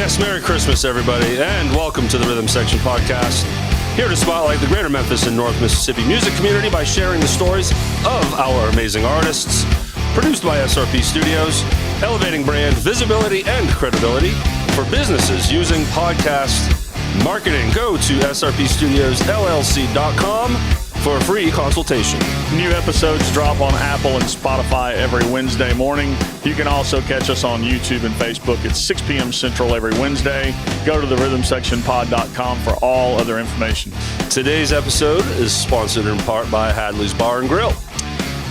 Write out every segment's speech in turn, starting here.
Yes, Merry Christmas, everybody, and welcome to the Rhythm Section Podcast. Here to spotlight the greater Memphis and North Mississippi music community by sharing the stories of our amazing artists. Produced by SRP Studios, elevating brand visibility and credibility for businesses using podcast marketing. Go to srpstudiosllc.com for a free consultation. New episodes drop on Apple and Spotify every Wednesday morning. You can also catch us on YouTube and Facebook at 6 p.m. Central every Wednesday. Go to therhythmsectionpod.com for all other information. Today's episode is sponsored in part by Hadley's Bar and Grill.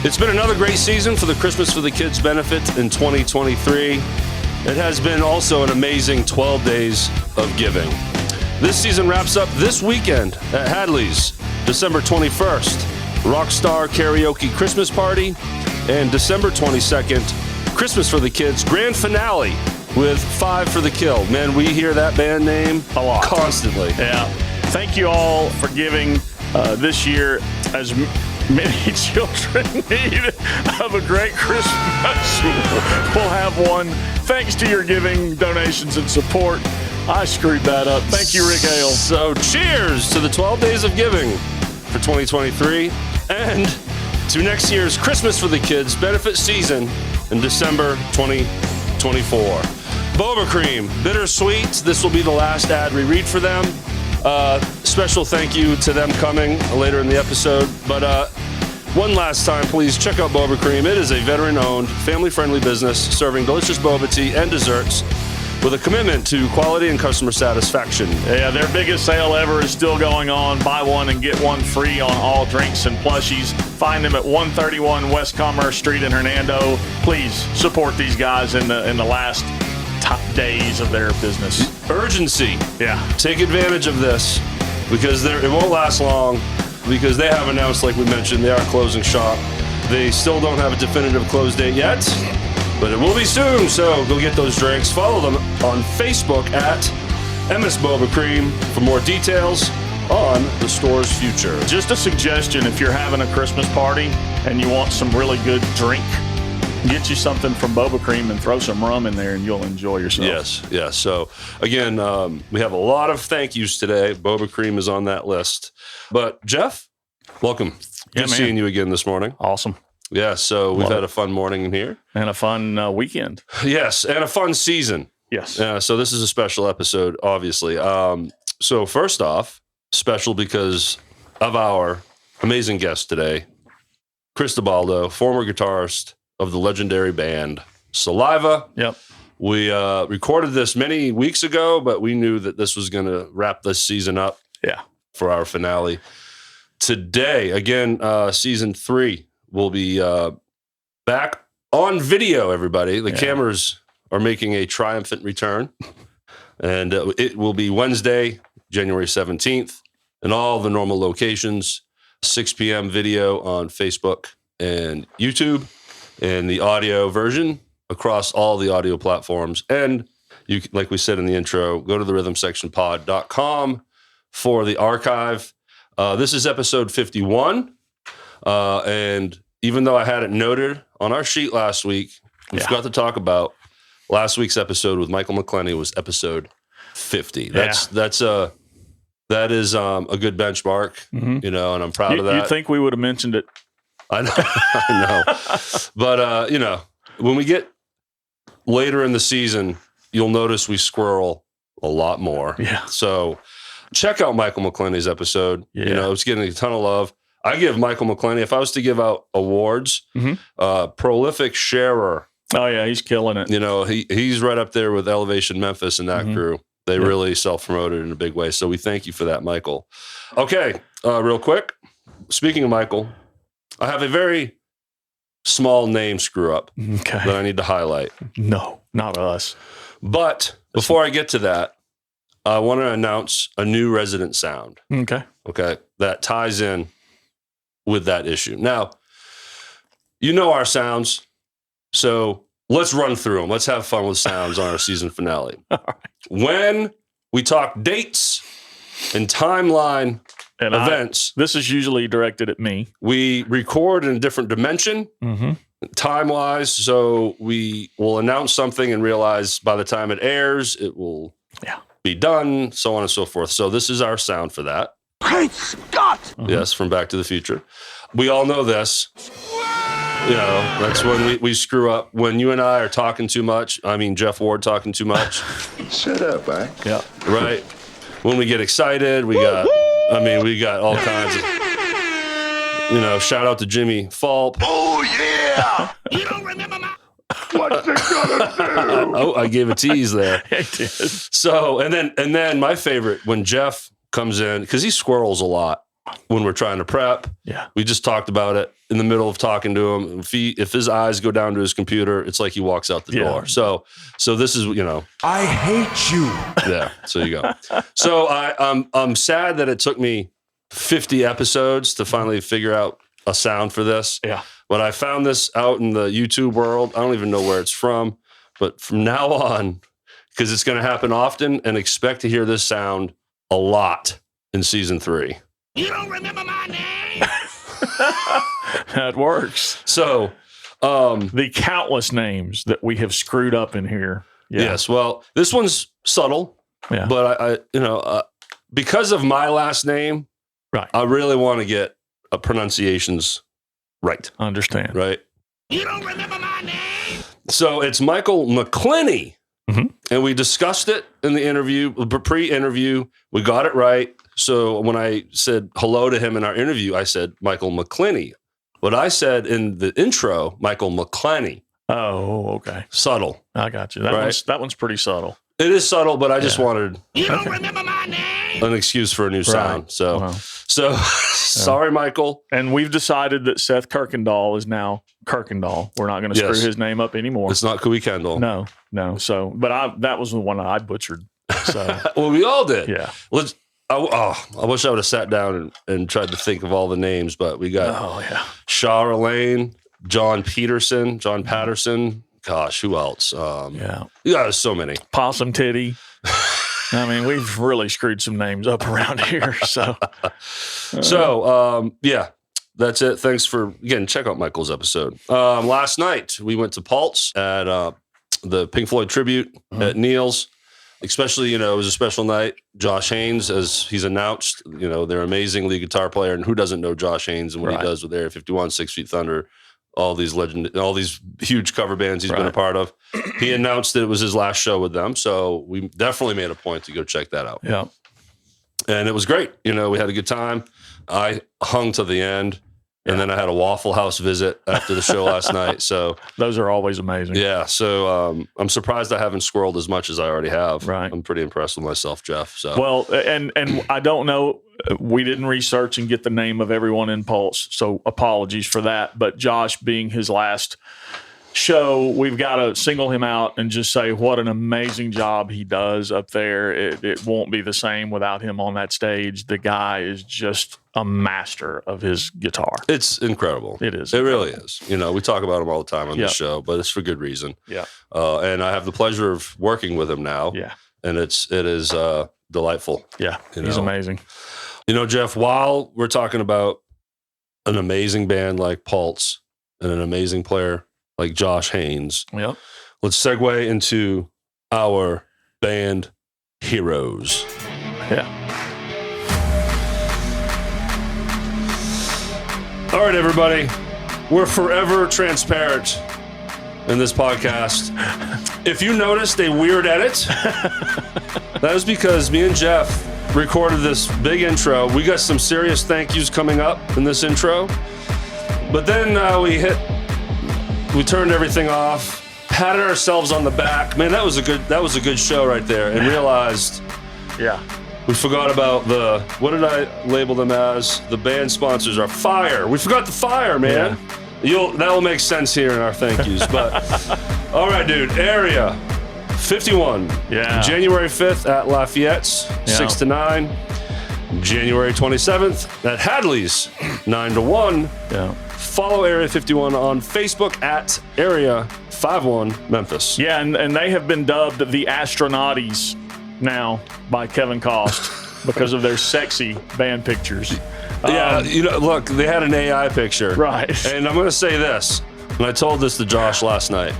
It's been another great season for the Christmas for the Kids benefit in 2023. It has been also an amazing 12 days of giving. This season wraps up this weekend at Hadley's, December 21st, Rockstar Karaoke Christmas Party, and December 22nd, Christmas for the Kids Grand Finale with 5 for the Kill. Man, we hear that band name a lot. Constantly. Yeah. Thank you all for giving this year as many children need of a great Christmas. We'll have one. Thanks to your giving, donations, and support. I screwed that up. Thank you, Rick Hale. So cheers to the 12 days of giving for 2023 and to next year's Christmas for the Kids benefit season in December 2024. Boba Cream, bittersweet. This will be the last ad we read for them. Special thank you to them coming later in the episode. But one last time, please check out Boba Cream. It is a veteran-owned, family-friendly business serving delicious boba tea and desserts with a commitment to quality and customer satisfaction. Yeah, their biggest sale ever is still going on. Buy one and get one free on all drinks and plushies. Find them at 131 West Commerce Street in Hernando. Please support these guys in the last top days of their business. Urgency. Yeah. Take advantage of this because it won't last long because they have announced, like we mentioned, they are closing shop. They still don't have a definitive close date yet, but it will be soon, so go get those drinks. Follow them on Facebook at MS Boba Cream for more details on the store's future. Just a suggestion, if you're having a Christmas party and you want some really good drink, get you something from Boba Cream and throw some rum in there and you'll enjoy yourself. Yes. So, again, we have a lot of thank yous today. Boba Cream is on that list. But, Jeff, welcome. Good seeing you again this morning. Awesome. Yeah, so we've had a fun morning in here. And a fun weekend. Yes, and a fun season. Yes. So this is a special episode, obviously. So first off, special because of our amazing guest today, Chris DaBaldo, former guitarist of the legendary band Saliva. Yep. We recorded this many weeks ago, but we knew that this was going to wrap this season up for our finale. Today, again, season 3. We'll be back on video, everybody. The cameras are making a triumphant return. And it will be Wednesday, January 17th, in all the normal locations, 6 p.m. video on Facebook and YouTube, and the audio version across all the audio platforms. And you, like we said in the intro, go to therhythmsectionpod.com for the archive. This is episode 51. And even though I had it noted on our sheet last week, we forgot to talk about last week's episode with Michael McClenny was episode 50. That is a good benchmark, and I'm proud of that. You'd think we would have mentioned it. I know. But, when we get later in the season, you'll notice we squirrel a lot more. Yeah. So check out Michael McClenny's episode. Yeah. It's getting a ton of love. I give Michael McClenny, if I was to give out awards, prolific sharer. Oh, yeah, he's killing it. He's right up there with Elevation Memphis and that crew. They really self-promoted in a big way. So we thank you for that, Michael. Okay, real quick. Speaking of Michael, I have a very small name screw-up that I need to highlight. No, not us. But before I get to that, I want to announce a new resident sound. Okay. That ties in with that issue. Now, our sounds, so let's run through them. Let's have fun with sounds on our season finale. All right. When we talk dates and timeline and events, this is usually directed at me. We record in a different dimension, time-wise, so we will announce something and realize by the time it airs, it will be done, so on and so forth. So this is our sound for that. Great Scott! Yes, from Back to the Future. We all know this. You know, that's when we screw up. When you and I are talking too much, I mean Jeff Ward talking too much. Shut up, eh? Yeah. Right? When we get excited, we got all kinds of, shout out to Jimmy Falp. Oh, yeah! You don't remember my... What's it gonna do? Oh, I gave a tease there. I did. So, and then my favorite, when Jeff comes in, because he squirrels a lot when we're trying to prep. Yeah. We just talked about it in the middle of talking to him. If his eyes go down to his computer, it's like he walks out the door. So this is, I hate you. Yeah, so you go. So I'm sad that it took me 50 episodes to finally figure out a sound for this. Yeah. When I found this out in the YouTube world, I don't even know where it's from, but from now on, because it's going to happen often, and expect to hear this sound a lot in season 3. You don't remember my name? That works. So the countless names that we have screwed up in here. Yeah. Yes, well, this one's subtle, but I because of my last name, right, I really want to get pronunciations right. Understand. Right. You don't remember my name? So it's Michael McClenny. Mm-hmm. And we discussed it in the interview, pre-interview. We got it right. So when I said hello to him in our interview, I said Michael McClenny. What I said in the intro, Michael McClenny. Oh, okay. Subtle. I got you. That one's pretty subtle. It is subtle, but I just wanted You don't remember my name? an excuse for a new sound. So, Wow. Sorry, Michael. And we've decided that Seth Kirkendall is now Kirkendall. We're not going to screw his name up anymore. It's not Cooey Kendall. No. So, but that was the one I butchered. So, well, we all did. Yeah. I wish I would have sat down and tried to think of all the names, but we got Shara Lane, John Patterson. Gosh, who else? There's so many. Possum Titty. I mean, we've really screwed some names up around here. So, that's it. Thanks for, again, check out Michael's episode. Last night, we went to Pulse at the Pink Floyd tribute at Neil's. Especially, it was a special night. Josh Haynes, as he's announced, their amazing lead guitar player. And who doesn't know Josh Haynes and what he does with Area 51, 6 Feet Thunder, all these huge cover bands he's been a part of. He announced that it was his last show with them. So we definitely made a point to go check that out. Yeah. And it was great. We had a good time. I hung to the end. And then I had a Waffle House visit after the show last night. So those are always amazing. Yeah. So I'm surprised I haven't squirreled as much as I already have. Right. I'm pretty impressed with myself, Jeff. So well, and I don't know. We didn't research and get the name of everyone in Pulse, so apologies for that. But Josh, being his last show, we've got to single him out and just say what an amazing job he does up there. It won't be the same without him on that stage. The guy is just a master of his guitar. It's incredible. It is. It really is. We talk about him all the time on this show, but it's for good reason. Yeah. And I have the pleasure of working with him now. Yeah. And it is delightful. Yeah. He's amazing. Jeff, while we're talking about an amazing band like Pulse and an amazing player like Josh Haynes, let's segue into our band heroes. Yeah. All right, everybody. We're forever transparent in this podcast. If you noticed a weird edit, that is because me and Jeff recorded this big intro. We got some serious thank yous coming up in this intro. But then we turned everything off, patted ourselves on the back. Man, that was a good show right there, and realized we forgot about what did I label them as? The band sponsors are Fire. We forgot the Fire, man. That will make sense here in our thank yous. But all right, dude, Area 51. Yeah. January 5th at Lafayette's, 6 to 9. January 27th at Hadley's, 9 to 1. Yeah. Follow Area 51 on Facebook at Area 51 Memphis. Yeah, and they have been dubbed the Astronauties now by Kevin Cost because of their sexy band pictures. Look, they had an AI picture. Right. And I'm going to say this, and I told this to Josh last night.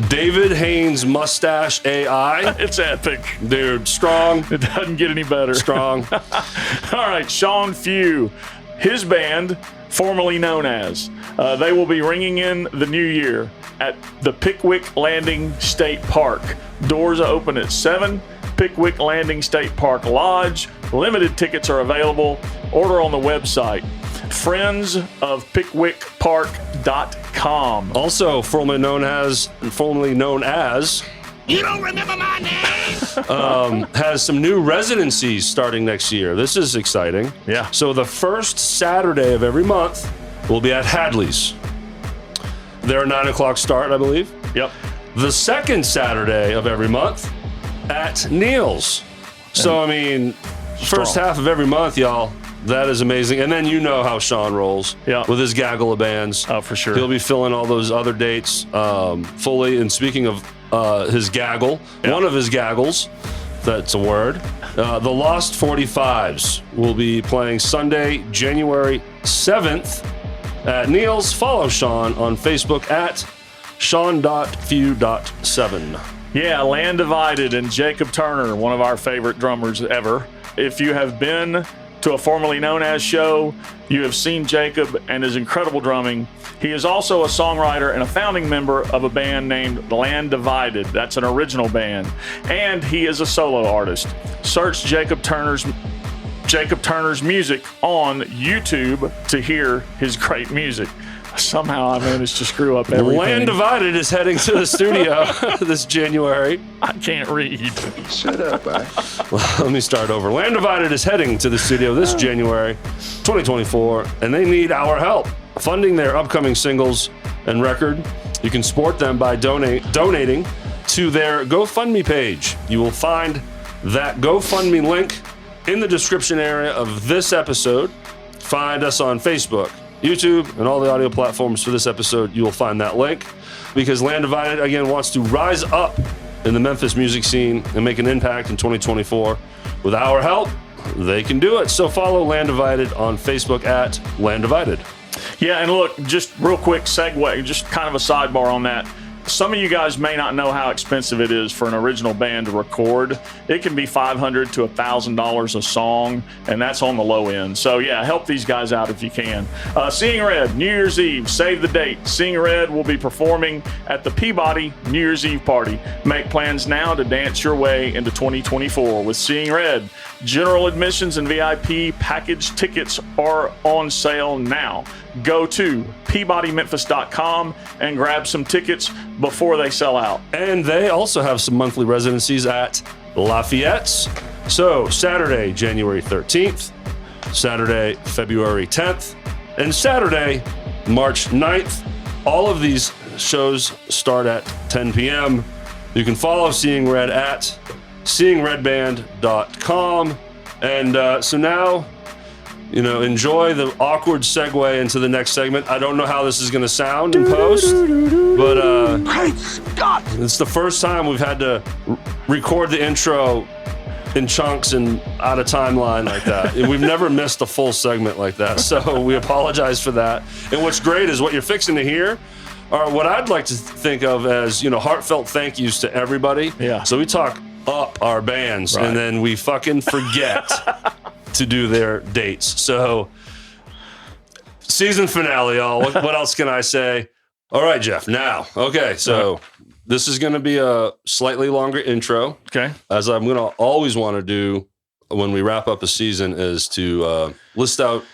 David Haynes Mustache AI. It's epic. Dude, strong. It doesn't get any better. Strong. All right, Shawn Few, his band, formerly known as, they will be ringing in the new year at the Pickwick Landing State Park. Doors open at 7. Pickwick Landing State Park Lodge. Limited tickets are available. Order on the website. friendsofpickwickpark.com. Also, formerly known as You don't remember my name? has some new residencies starting next year. This is exciting. Yeah. So the first Saturday of every month will be at Hadley's. They're a 9 o'clock start, I believe. Yep. The second Saturday of every month at Neil's. So, I mean, first half of every month, y'all. That is amazing. And then you know how Shawn rolls with his gaggle of bands. Oh, for sure. He'll be filling all those other dates fully. And speaking of his gaggle, one of his gaggles, that's a word, the Lost 45s will be playing Sunday, January 7th at Neil's. Follow Shawn on Facebook at Shawn.Few.7. Yeah, Land Divided and Jacob Turner, one of our favorite drummers ever. If you have been to a formerly known as show, you have seen Jacob and his incredible drumming. He is also a songwriter and a founding member of a band named Land Divided. That's an original band. And he is a solo artist. Search Jacob Turner's music on YouTube to hear his great music. Somehow I managed to screw up everything. Land Divided is heading to the studio this January. I can't read. Shut up, man. Let me start over. Land Divided is heading to the studio this January 2024, and they need our help funding their upcoming singles and record. You can support them by donating to their GoFundMe page. You will find that GoFundMe link in the description area of this episode. Find us on Facebook, YouTube, and all the audio platforms for this episode. You will find that link because Land Divided, again, wants to rise up in the Memphis music scene and make an impact in 2024. With our help, they can do it. So follow Land Divided on Facebook at Land Divided. Yeah, and look, just real quick segue, just kind of a sidebar on that. Some of you guys may not know how expensive it is for an original band to record. It can be $500 to $1,000 a song, and that's on the low end. So yeah, help these guys out if you can. Seeing Red, New Year's Eve, save the date. Seeing Red will be performing at the Peabody New Year's Eve party. Make plans now to dance your way into 2024 with Seeing Red. General admissions and VIP package tickets are on sale now. Go to PeabodyMemphis.com and grab some tickets before they sell out. And they also have some monthly residencies at Lafayette's. So Saturday, January 13th, Saturday, February 10th, and Saturday, March 9th. All of these shows start at 10 p.m. You can follow Seeing Red at seeingredband.com. And so now, enjoy the awkward segue into the next segment. I don't know how this is going to sound in post, but Great Scott! it's the first time we've had to record the intro in chunks and out of timeline like that. We've never missed a full segment like that, so we apologize for that. And what's great is what you're fixing to hear are what I'd like to think of as, heartfelt thank yous to everybody. Yeah. So we talk up our bands, right, and then we fucking forget to do their dates. So season finale, y'all. What else can I say? All right, Jeff. Now, okay, so this is going to be a slightly longer intro. Okay. As I'm going to always want to do when we wrap up a season is to list out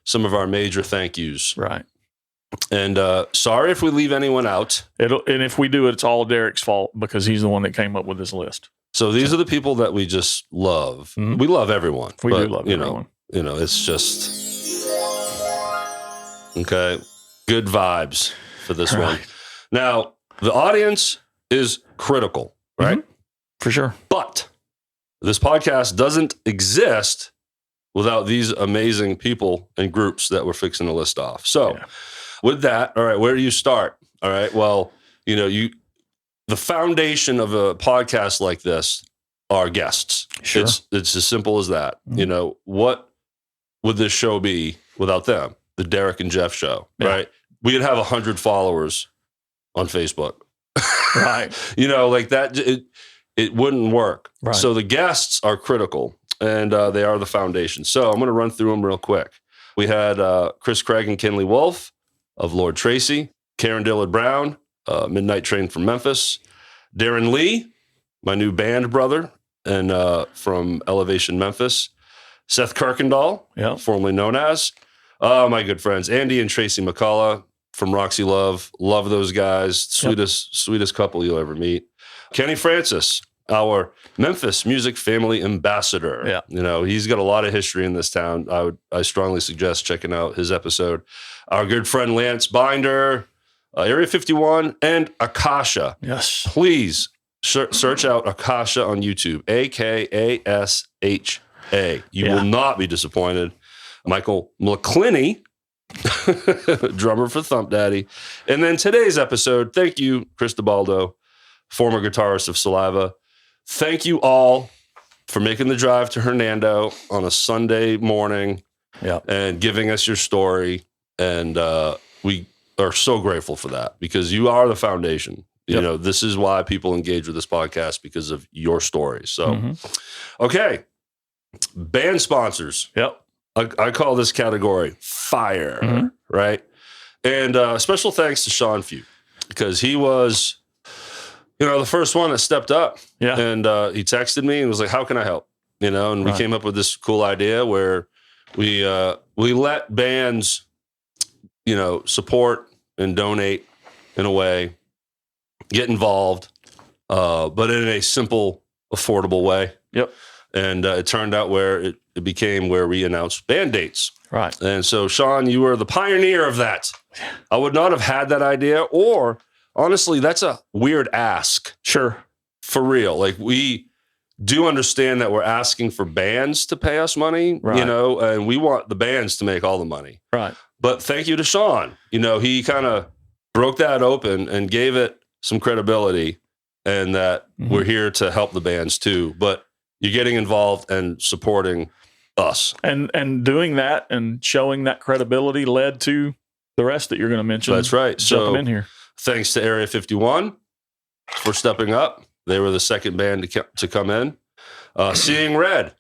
some of our major thank yous. Right. And sorry if we leave anyone out. And if we do it, it's all Derek's fault because he's the one that came up with this list. So these are the people that we just love. Mm-hmm. We love everyone. We do love everyone. It's just, okay, good vibes for this one. Now, the audience is critical, right? Mm-hmm. For sure. But this podcast doesn't exist without these amazing people and groups that we're fixing to list off. So with that, all right, where do you start? All right, well, the foundation of a podcast like this are guests. Sure. It's as simple as that. Mm-hmm. What would this show be without them? The Derek and Jeff show, right? We could have 100 followers on Facebook. Right. Like that, it wouldn't work. Right. So the guests are critical, and they are the foundation. So I'm going to run through them real quick. We had Chris Craig and Kinley Wolf of Lord Tracy, Karen Dillard Brown, Midnight Train from Memphis, Darren Lee, my new band brother, and from Elevation Memphis, Seth Kirkendall, formerly known as, my good friends, Andy and Tracy McCullough from Roxy Love. Love those guys. Sweetest couple you'll ever meet. Kenny Francis, our Memphis music family ambassador. Yeah. He's got a lot of history in this town. I strongly suggest checking out his episode. Our good friend Lance Binder, Area 51, and Akasha. Yes. Please search out Akasha on YouTube. Akasha. You will not be disappointed. Michael McClinney, drummer for Thump Daddy. And then today's episode, thank you, Chris DaBaldo, former guitarist of Saliva. Thank you all for making the drive to Hernando on a Sunday morning and giving us your story. And we are so grateful for that because you are the foundation. This is why people engage with this podcast, because of your story. So, okay. Band sponsors. Yep. I call this category fire, right? And special thanks to Shawn Few, because he was, the first one that stepped up. Yeah. And he texted me and was like, how can I help? And we came up with this cool idea where we let bands, support and donate in a way, get involved, but in a simple, affordable way. Yep. And it turned out where it became where we announced band dates. Right. And so, Shawn, you were the pioneer of that. I would not have had that idea, or honestly, that's a weird ask. Sure. For real. Like, we do understand that we're asking for bands to pay us money, and we want the bands to make all the money. Right. But thank you to Shawn. He kind of broke that open and gave it some credibility, and that we're here to help the bands too. But you're getting involved and supporting us. And doing that and showing that credibility led to the rest that you're going to mention. That's right. Jumping in here. Thanks to Area 51 for stepping up. They were the second band to come in. Seeing Red.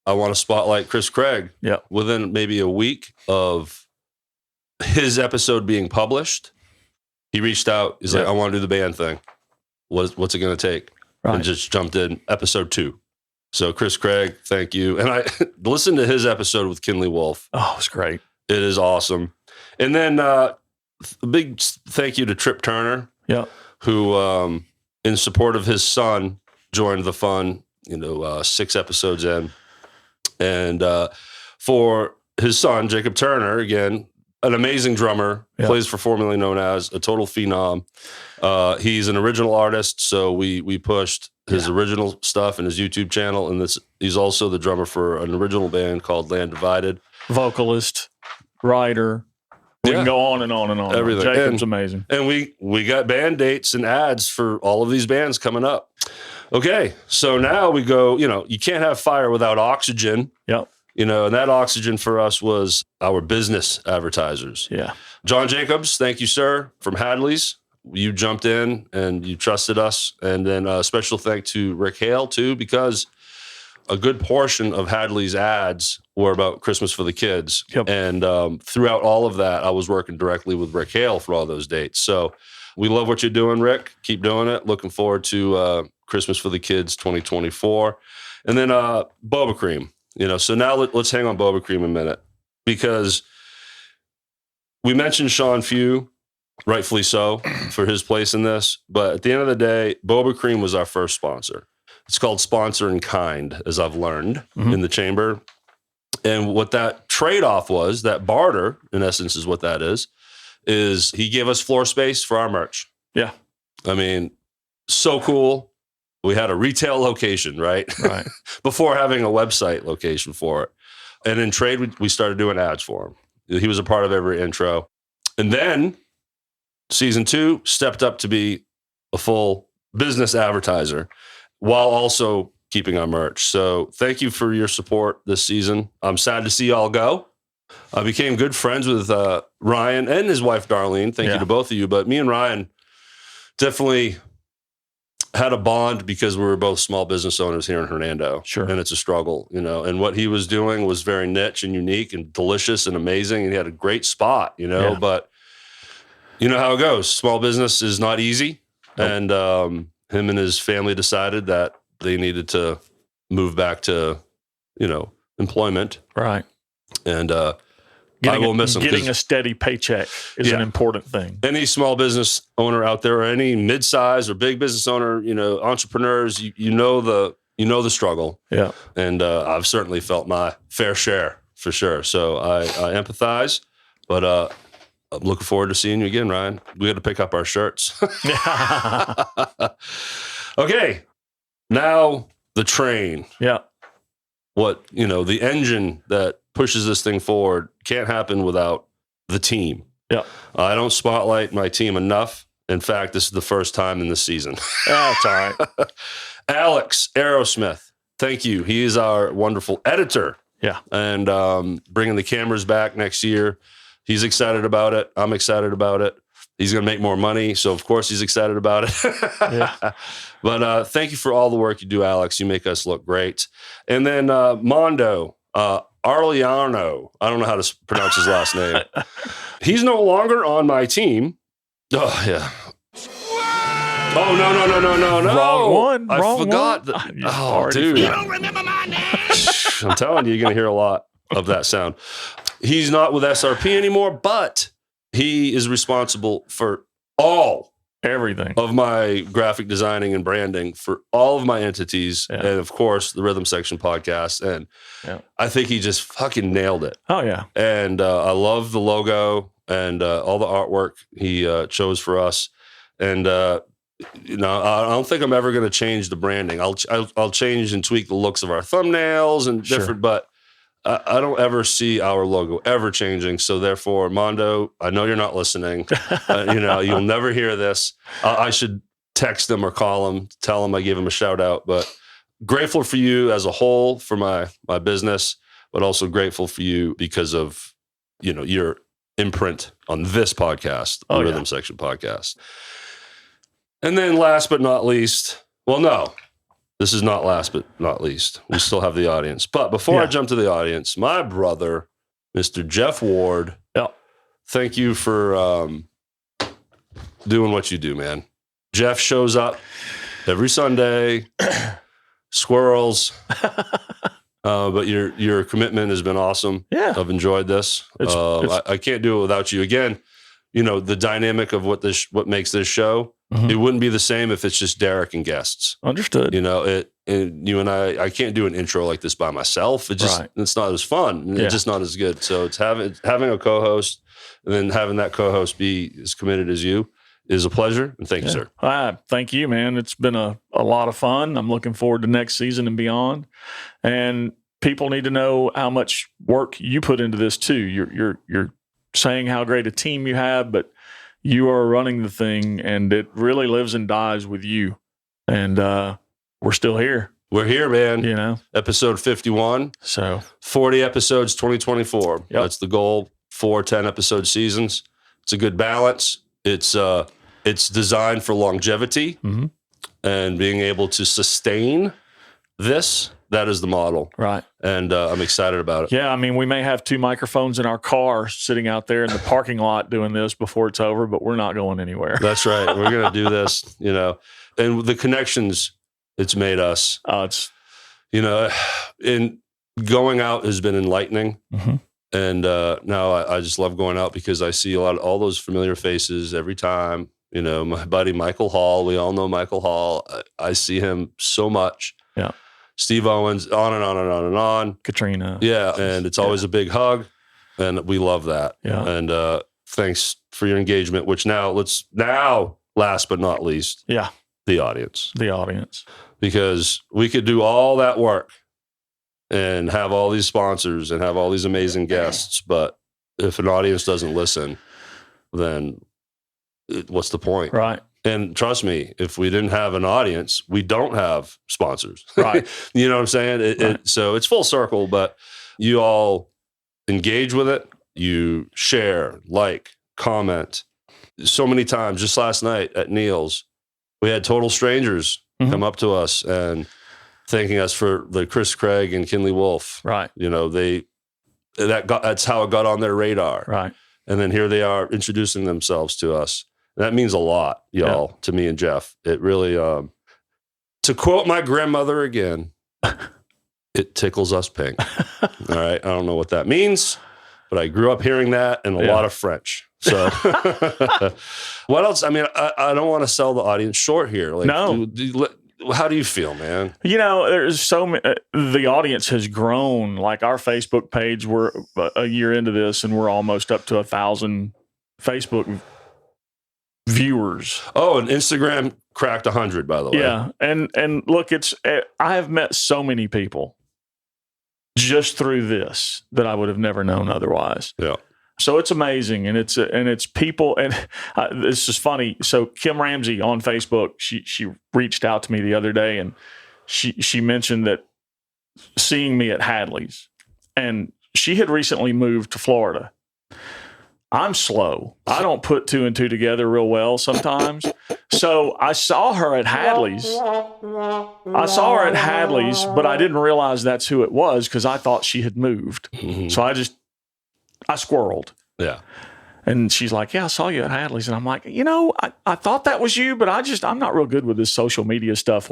I want to spotlight Chris Craig. Yeah. Within maybe a week of his episode being published, he reached out. He's like, I want to do the band thing. What's it going to take? Right. And just jumped in episode 2. So Chris Craig, thank you. And I listened to his episode with Kinley Wolf. Oh, it's great. It is awesome. And then a big thank you to Trip Turner, who, in support of his son, joined the fun, 6 episodes in. And for his son, Jacob Turner, again, an amazing drummer, plays for formerly known as, a total phenom. He's an original artist, so we pushed his original stuff in his YouTube channel, and he's also the drummer for an original band called Land Divided. Vocalist, writer. We can go on and on and on. Everything. Jacob's amazing. And we got band dates and ads for all of these bands coming up. Okay, so now we go, you can't have fire without oxygen. Yep. And that oxygen for us was our business advertisers. Yeah. John Jacobs, thank you, sir, from Hadley's. You jumped in and you trusted us. And then a special thank to Rick Hale, too, because a good portion of Hadley's ads were about Christmas for the kids. Yep. And throughout all of that, I was working directly with Rick Hale for all those dates. So we love what you're doing, Rick. Keep doing it. Looking forward to Christmas for the Kids 2024. And then Boba Cream. So now let's hang on Boba Cream a minute, because we mentioned Shawn Few, rightfully so, for his place in this. But at the end of the day, Boba Cream was our first sponsor. It's called sponsor in kind, as I've learned in the chamber. And what that trade-off was, that barter, in essence, is what that is he gave us floor space for our merch. Yeah. I mean, so cool. We had a retail location, right? Right. Before having a website location for it. And in trade, we started doing ads for him. He was a part of every intro. And then season 2 stepped up to be a full business advertiser while also keeping our merch. So thank you for your support this season. I'm sad to see y'all go. I became good friends with Ryan and his wife, Darlene. Thank you to both of you. But me and Ryan, definitely had a bond because we were both small business owners here in Hernando. Sure. And it's a struggle, and what he was doing was very niche and unique and delicious and amazing. And he had a great spot, but you know how it goes. Small business is not easy. Nope. And him and his family decided that they needed to move back to, employment. Right. And I will miss him. Getting a steady paycheck is an important thing. Any small business owner out there, or any mid-size or big business owner, entrepreneurs, you know the struggle. Yeah. And I've certainly felt my fair share for sure. So I empathize, but I'm looking forward to seeing you again, Ryan. We got to pick up our shirts. Okay. Now the train. Yeah. The engine that pushes this thing forward can't happen without the team. Yeah. I don't spotlight my team enough. In fact, this is the first time in this season. That's all right. Alex Aerosmith. Thank you. He is our wonderful editor. Yeah. And bringing the cameras back next year. He's excited about it. I'm excited about it. He's going to make more money. So, of course, he's excited about it. Yeah. But thank you for all the work you do, Alex. You make us look great. And then Mondo, Arliano. I don't know how to pronounce his last name. He's no longer on my team. Oh, yeah. Oh, no. Wrong one. I forgot. Dude. You don't remember my name? I'm telling you, you're going to hear a lot of that sound. He's not with SRP anymore, but he is responsible for everything of my graphic designing and branding for all of my entities. Yeah. And of course the Rhythm Section podcast. And I think he just fucking nailed it. Oh yeah. And I love the logo and all the artwork he chose for us. And I don't think I'm ever going to change the branding. I'll change and tweak the looks of our thumbnails and different, but I don't ever see our logo ever changing. So therefore, Mondo, I know you're not listening. You'll never hear this. I should text him or call him, tell him I gave him a shout out. But grateful for you as a whole for my business, but also grateful for you because of your imprint on this podcast, the Rhythm Section podcast. And then last but not least, well, no. This is not last but not least. We still have the audience. But before I jump to the audience, my brother, Mr. Jeff Ward, thank you for doing what you do, man. Jeff shows up every Sunday, squirrels, but your commitment has been awesome. Yeah. I've enjoyed this. I can't do it without you. Again, the dynamic of what makes this show, it wouldn't be the same if it's just Derek and guests. Understood. You and I can't do an intro like this by myself. It's not as fun. It's just not as good. So it's having a co-host and then having that co-host be as committed as you is a pleasure. And thank you, sir. Thank you, man. It's been a lot of fun. I'm looking forward to next season and beyond. And people need to know how much work you put into this too. You're saying how great a team you have, but you are running the thing, and it really lives and dies with you. And we're still here. We're here, man. Episode 51. So 40 episodes, 2024. Yep. That's the goal. 4 10-episode seasons. It's a good balance. It's designed for longevity and being able to sustain this. That is the model. Right. And I'm excited about it. Yeah. I mean, we may have 2 microphones in our car sitting out there in the parking lot doing this before it's over, but we're not going anywhere. That's right. We're going to do this, and the connections it's made us. In going out has been enlightening. And now I just love going out because I see all those familiar faces every time. My buddy Michael Hall, we all know Michael Hall. I see him so much. Yeah. Steve Owens, on and on and on and on. Katrina. Yeah. And it's always a big hug. And we love that. Yeah. And thanks for your engagement, which last but not least. Yeah. The audience. The audience. Because we could do all that work and have all these sponsors and have all these amazing guests. But if an audience doesn't listen, then what's the point? Right. And trust me, if we didn't have an audience, we don't have sponsors. Right. You know what I'm saying? So it's full circle, but you all engage with it. You share, like, comment, so many times, just last night at Neil's, we had total strangers come up to us and thanking us for the Chris Craig and Kinley Wolf. Right. You know, that's how it got on their radar. Right. And then here they are introducing themselves to us. That means a lot, y'all, to me and Jeff. It really, to quote my grandmother again, it tickles us pink. All right. I don't know what that means, but I grew up hearing that and a lot of French. So what else? I mean, I don't want to sell the audience short here. Like, no. How do you feel, man? You know, there's so many, the audience has grown. Like our Facebook page, we're a year into this and we're almost up to 1,000 Facebook viewers. Oh, and Instagram cracked 100, by the way. Yeah. And look, I have met so many people just through this that I would have never known otherwise. Yeah. So it's amazing, and it's people, and this is funny. So Kim Ramsey on Facebook, she reached out to me the other day, and she mentioned that seeing me at Hadley's, and she had recently moved to Florida. I'm slow. I don't put two and two together real well sometimes. So I saw her at Hadley's. But I didn't realize that's who it was because I thought she had moved. Mm-hmm. So I squirreled. Yeah. And she's like, yeah, I saw you at Hadley's. And I'm like, you know, I thought that was you, but I'm not real good with this social media stuff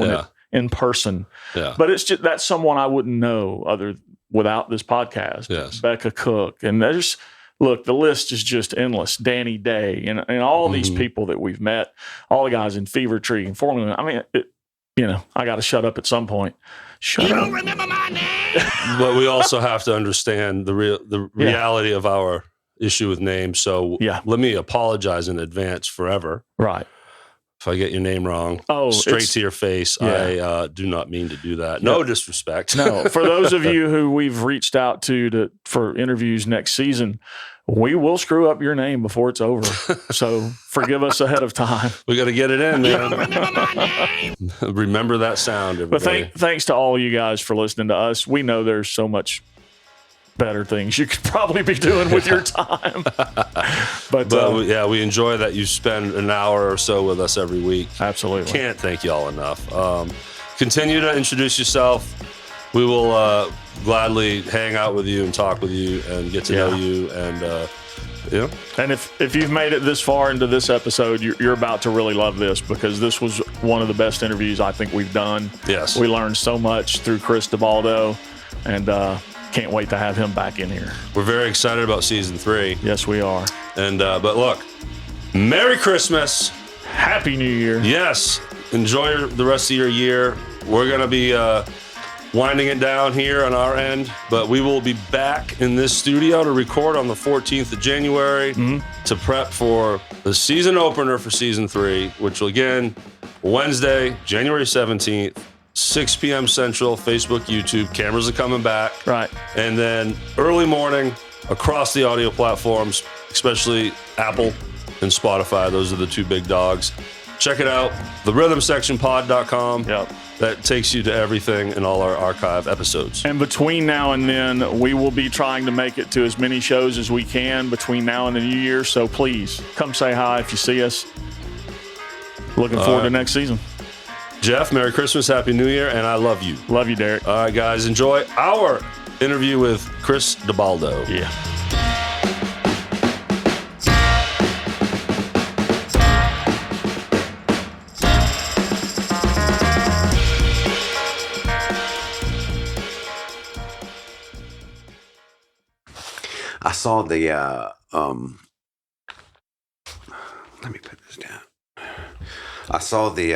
in person. Yeah. But it's just, that's someone I wouldn't know without this podcast. Yes. Becca Cook. And look, the list is just endless. Danny Day and all these people that we've met, all the guys in Fever Tree and Formula. I mean, I got to shut up at some point. You don't remember my name. But we also have to understand the reality of our issue with names. So let me apologize in advance forever. Right. If I get your name wrong, straight to your face. I do not mean to do that. No disrespect. No. For those of you who we've reached out for interviews next season, we will screw up your name before it's over. So forgive us ahead of time. We got to get it in, man. Remember my name. Remember that sound, everybody. But thanks to all you guys for listening to us. We know there's so much better things you could probably be doing with your time. But we enjoy that you spend an hour or so with us every week. Absolutely. Can't thank you all enough. Continue to introduce yourself. We will gladly hang out with you and talk with you and get to know you. And And if you've made it this far into this episode, you're about to really love this because this was one of the best interviews I think we've done. Yes. We learned so much through Chris DaBaldo, and can't wait to have him back in here. We're very excited about season 3. Yes, we are. And but look, Merry Christmas. Happy New Year. Yes. Enjoy the rest of your year. We're going to be winding it down here on our end, but we will be back in this studio to record on the 14th of January to prep for the season opener for season 3, which will again, Wednesday, January 17th, 6 p.m. Central, Facebook, YouTube. Cameras are coming back. Right. And then early morning across the audio platforms, especially Apple and Spotify. Those are the two big dogs. Check it out, therhythmsectionpod.com. Yep. That takes you to everything in all our archive episodes. And between now and then, we will be trying to make it to as many shows as we can between now and the new year. So please, come say hi if you see us. Looking forward to next season. Jeff, Merry Christmas, Happy New Year, and I love you. Love you, Derek. All right, guys, enjoy our interview with Chris DaBaldo. Yeah. I saw the let me put this down. I saw the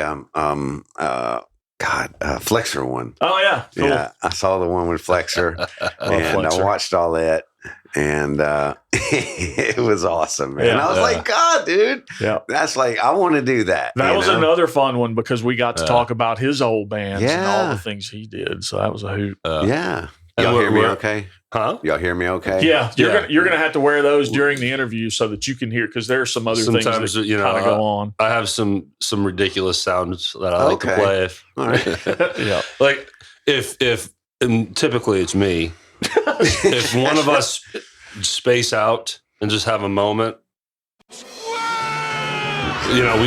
Flexor one. Oh yeah. Cool. Yeah. I saw the one with Flexor and Flexor. I watched all that and it was awesome, man. Yeah, I was like, God, dude. Yeah. That's like I want to do that. That was another fun one because we got to talk about his old bands and all the things he did. So that was a hoot. Yeah. Y'all hear me okay? Huh? Y'all hear me okay? Yeah. You're gonna have to wear those during the interview so that you can hear because there's some other things that kind of go on. I have some ridiculous sounds that I like to play. All right. Yeah. Like if and typically it's me. If one of us space out and just have a moment.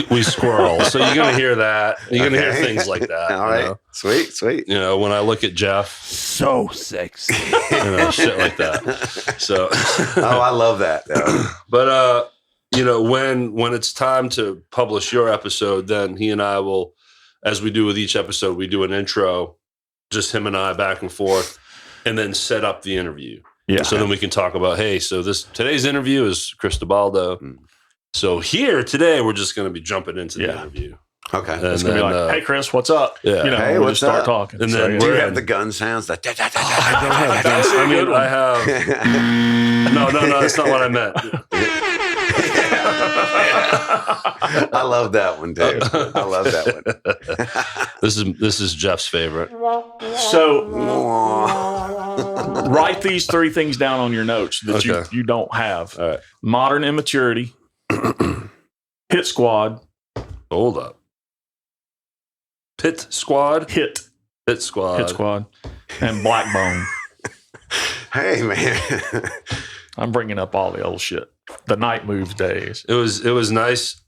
we squirrel. So you're going to hear that. You're going to hear things like that. All right. Sweet. When I look at Jeff. So sexy. Shit like that. So. I love that. But, when it's time to publish your episode, then he and I will, as we do with each episode, we do an intro, just him and I back and forth, and then set up the interview. Yeah. So then we can talk about, hey, so today's interview is Chris DaBaldo. So here today, we're just going to be jumping into the interview. Okay. And it's going to be like, hey, Chris, what's up? Yeah. Hey, we'll what's just start up? talking. And then do you have the gun sounds? I don't have guns. I have. No, that's not what I meant. I love that one, dude. I love that one. This is Jeff's favorite. So write these 3 things down on your notes that you don't have. All right. Modern immaturity, hit squad. Hold up. Hit squad, and Blackbone. Hey, man. I'm bringing up all the old shit. The night moves days. It was nice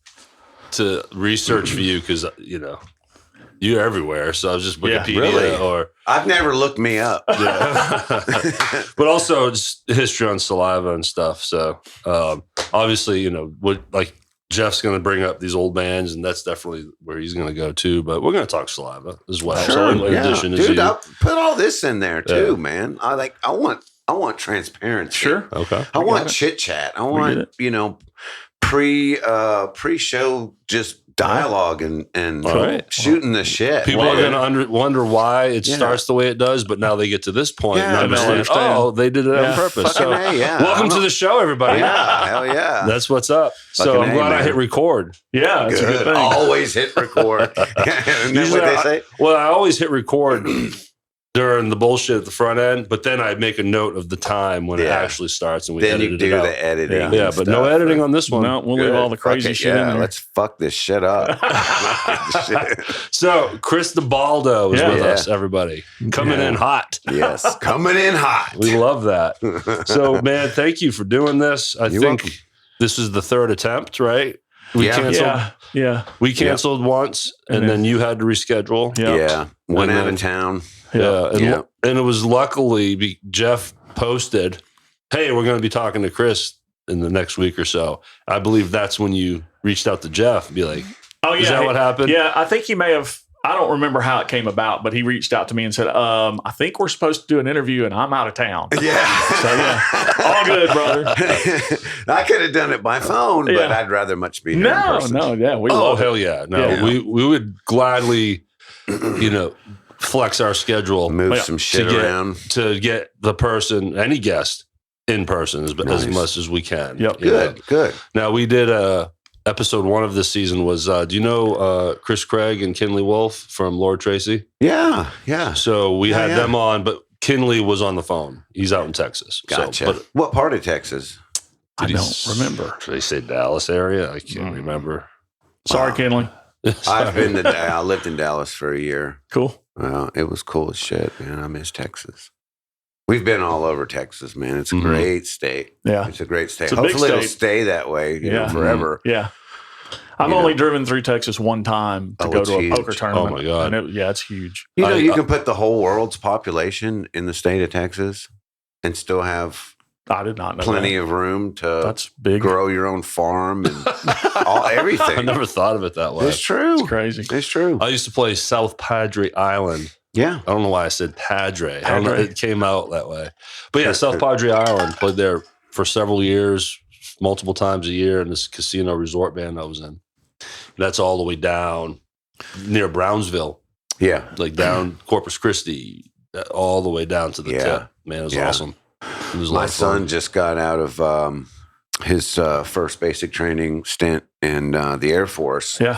to research for you because you're everywhere. So I was just Wikipedia I've never looked me up. Yeah. But also just history on Saliva and stuff. So obviously, like Jeff's going to bring up these old bands, and that's definitely where he's going to go too. But we're going to talk Saliva as well. Sure, so in addition, dude, I'll put all this in there too, man. I want transparency. Sure. Okay. I want chit chat. I want pre-show just dialogue and shooting the shit. People are going to wonder why it starts the way it does, but now they get to this point and understand, they did it on purpose. So welcome to the show, everybody. Yeah, hell yeah. That's what's up. So I'm glad I hit record. Yeah, that's a good thing. Always hit record. Isn't that what they say? Well, I always hit record during the bullshit at the front end, but then I make a note of the time when it actually starts, and then you do the editing. Yeah, but no editing on this one. No, we'll leave all the crazy shit in there. Let's fuck this shit up. So Chris DaBaldo is with us, everybody. Coming in hot. Yes, coming in hot. We love that. So, man, thank you for doing this. I think this is the 3rd attempt, right? We canceled. Yeah. We canceled once, and then you had to reschedule. Yeah. Went out of town. Yeah. And it was luckily Jeff posted, hey, we're going to be talking to Chris in the next week or so. I believe that's when you reached out to Jeff and be like, is that what happened? Yeah, I think he may have. I don't remember how it came about, but he reached out to me and said, I think we're supposed to do an interview and I'm out of town. Yeah. So, all good, brother. I could have done it by phone, but I'd rather much be there in person. We love hell yeah. No, we would gladly, flex our schedule. Move some shit around. To get the person, any guest, in person as much as we can. Yep. Good. Now, we did episode 1 of this season was, do you know Chris Craig and Kinley Wolf from Lord Tracy? Yeah. So we had them on, but Kinley was on the phone. He's out in Texas. Gotcha. So, what part of Texas? I don't remember. Did they say Dallas area? I can't remember. Sorry, Kinley. I've been to I lived in Dallas for a year. Cool. It was cool as shit, man. I miss Texas. We've been all over Texas, man. It's a great state. Yeah. It's a great state. It's Hopefully it'll stay that way forever. Yeah. I've only driven through Texas one time to go to a poker tournament. Oh, my God. And it's huge. You can put the whole world's population in the state of Texas and still have I did not know plenty of room to That's big. grow your own farm and everything. I never thought of it that way. It's true. It's crazy. It's true. I used to play South Padre Island. Yeah. I don't know why I said Padre. I don't know, it came out that way. But yeah, South Padre Island, played there for several years, multiple times a year in this casino resort band I was in. That's all the way down near Brownsville. Yeah. Like down Corpus Christi, all the way down to the tip. Man, it was awesome. It was My son just got out of his first basic training stint in the Air Force. Yeah.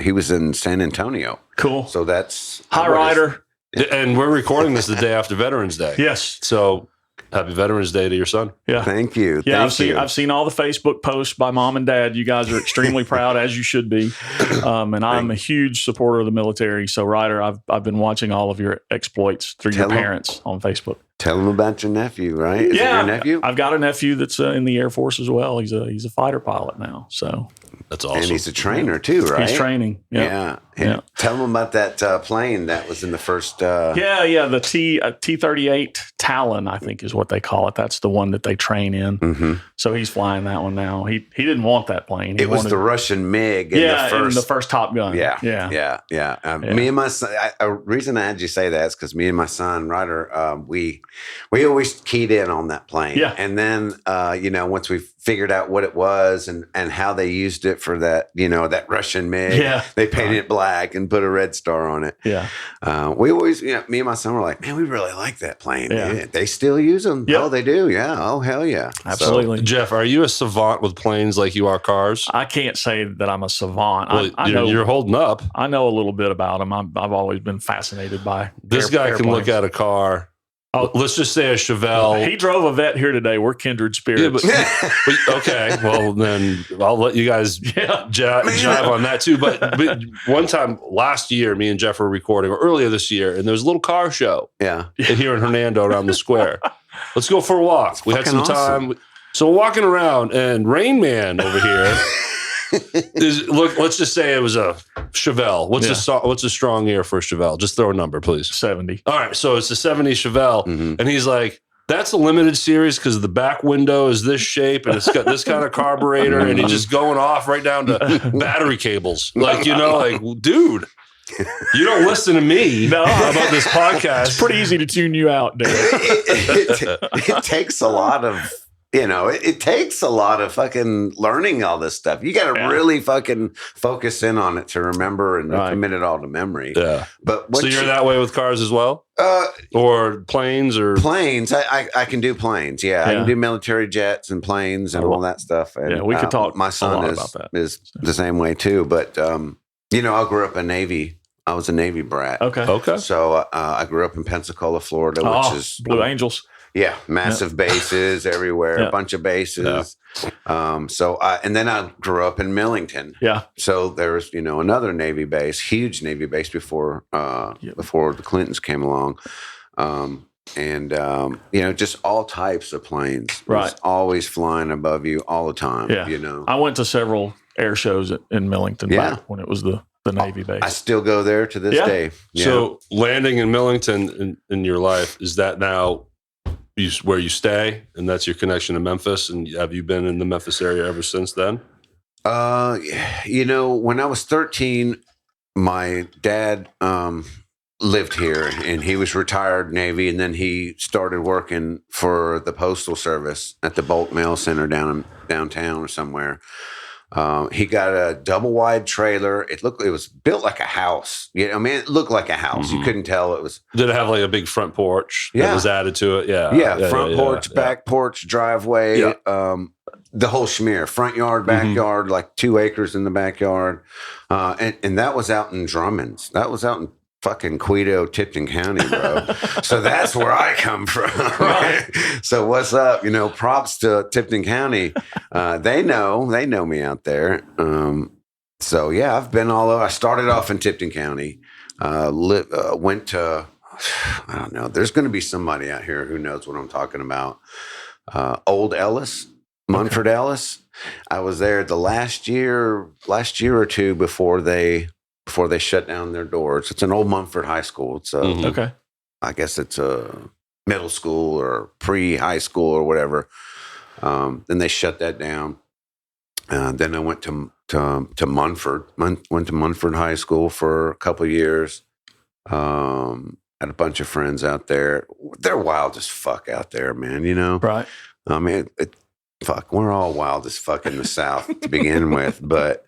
He was in San Antonio. Cool. So that's High rider. And we're recording this the day after Veterans Day. Yes. So Happy Veterans Day to your son. Yeah. Thank you. Yeah, I've seen all the Facebook posts by mom and dad. You guys are extremely proud, as you should be. And I'm a huge supporter of the military. So, Ryder, I've been watching all of your exploits through your parents on Facebook. Tell them about your nephew, right? Is it your nephew? I've got a nephew that's in the Air Force as well. He's a fighter pilot now. So that's awesome. And he's a trainer too, right? He's training. Yeah. Tell them about that plane that was in the first. The T-38 Talon, I think is what they call it. That's the one that they train in. Mm-hmm. So he's flying that one now. He didn't want that plane. It was the Russian MiG. In the first Top Gun. Yeah. Me and my son. A reason I had you say that is because me and my son Ryder, we always keyed in on that plane. Yeah. And then once we figured out what it was and how they used it for that, that Russian MiG, they painted it black and put a red star on it. Yeah. We always, me and my son were like, man, we really like that plane. Yeah. They still use them. Yep. Oh, they do. Yeah. Oh, hell yeah. Absolutely. So, Jeff, are you a savant with planes like you are cars? I can't say that I'm a savant. Well, you're holding up. I know a little bit about them. I've always been fascinated by this guy airplanes. can look at a car. Oh, let's just say a Chevelle. He drove a Vet here today. We're kindred spirits. Yeah, but okay, well then I'll let you guys jive on that too. But one time last year, me and Jeff were recording, or earlier this year, and there was a little car show. Yeah, here in Hernando around the square. Let's go for a walk. We had some time, awesome. So we're walking around, and Rain Man over here. Let's just say it was a Chevelle. What's a strong year for a Chevelle? Just throw a number, please. 70. All right, so it's a 70 Chevelle, and he's like, "That's a limited series because the back window is this shape and it's got this kind of carburetor," and he's just going off right down to battery cables, dude. You don't listen to me about this podcast. It's pretty easy to tune you out, dude. It takes a lot of. It takes a lot of fucking learning all this stuff. You got to really fucking focus in on it to remember and commit it all to memory. Yeah. But so you're that way with cars as well? Or planes or planes? I can do planes. Yeah. I can do military jets and planes and all that stuff. And, we could talk. My son is the same way too. But I grew up in Navy. I was a Navy brat. Okay. So I grew up in Pensacola, Florida, which is Blue Angels. Yeah, massive bases everywhere, a bunch of bases. Yeah. And then I grew up in Millington. Yeah. So there was, another Navy base, huge Navy base before the Clintons came along. Just all types of planes. Right. Always flying above you all the time. Yeah. I went to several air shows in Millington back when it was the Navy base. I still go there to this day. Yeah. So landing in Millington in your life, is that now where you stay, and that's your connection to Memphis? And have you been in the Memphis area ever since then? When I was 13, my dad lived here, and he was retired Navy, and then he started working for the Postal Service at the Bulk Mail Center downtown or somewhere. He got a double wide trailer. It was built like a house. It looked like a house. Mm-hmm. You couldn't tell it was. Did it have like a big front porch that was added to it? Yeah. Front porch, back porch, driveway, the whole schmear. Front yard, backyard, like 2 acres in the backyard. And that was out in Drummond's. That was out in fucking Quito, Tipton County, bro. So that's where I come from. Right? So what's up? Props to Tipton County. They know me out there. I've been all over. I started off in Tipton County. Went to, I don't know. There's going to be somebody out here who knows what I'm talking about. Old Ellis, Munford Ellis. I was there the last year or two before they shut down their doors. It's an old Munford High School. It's I guess it's a middle school or pre-high school or whatever. Then they shut that down. Then I went to Munford. Went to Munford High School for a couple of years. Had a bunch of friends out there. They're wild as fuck out there, man. Right. I mean, we're all wild as fuck in the South to begin with, but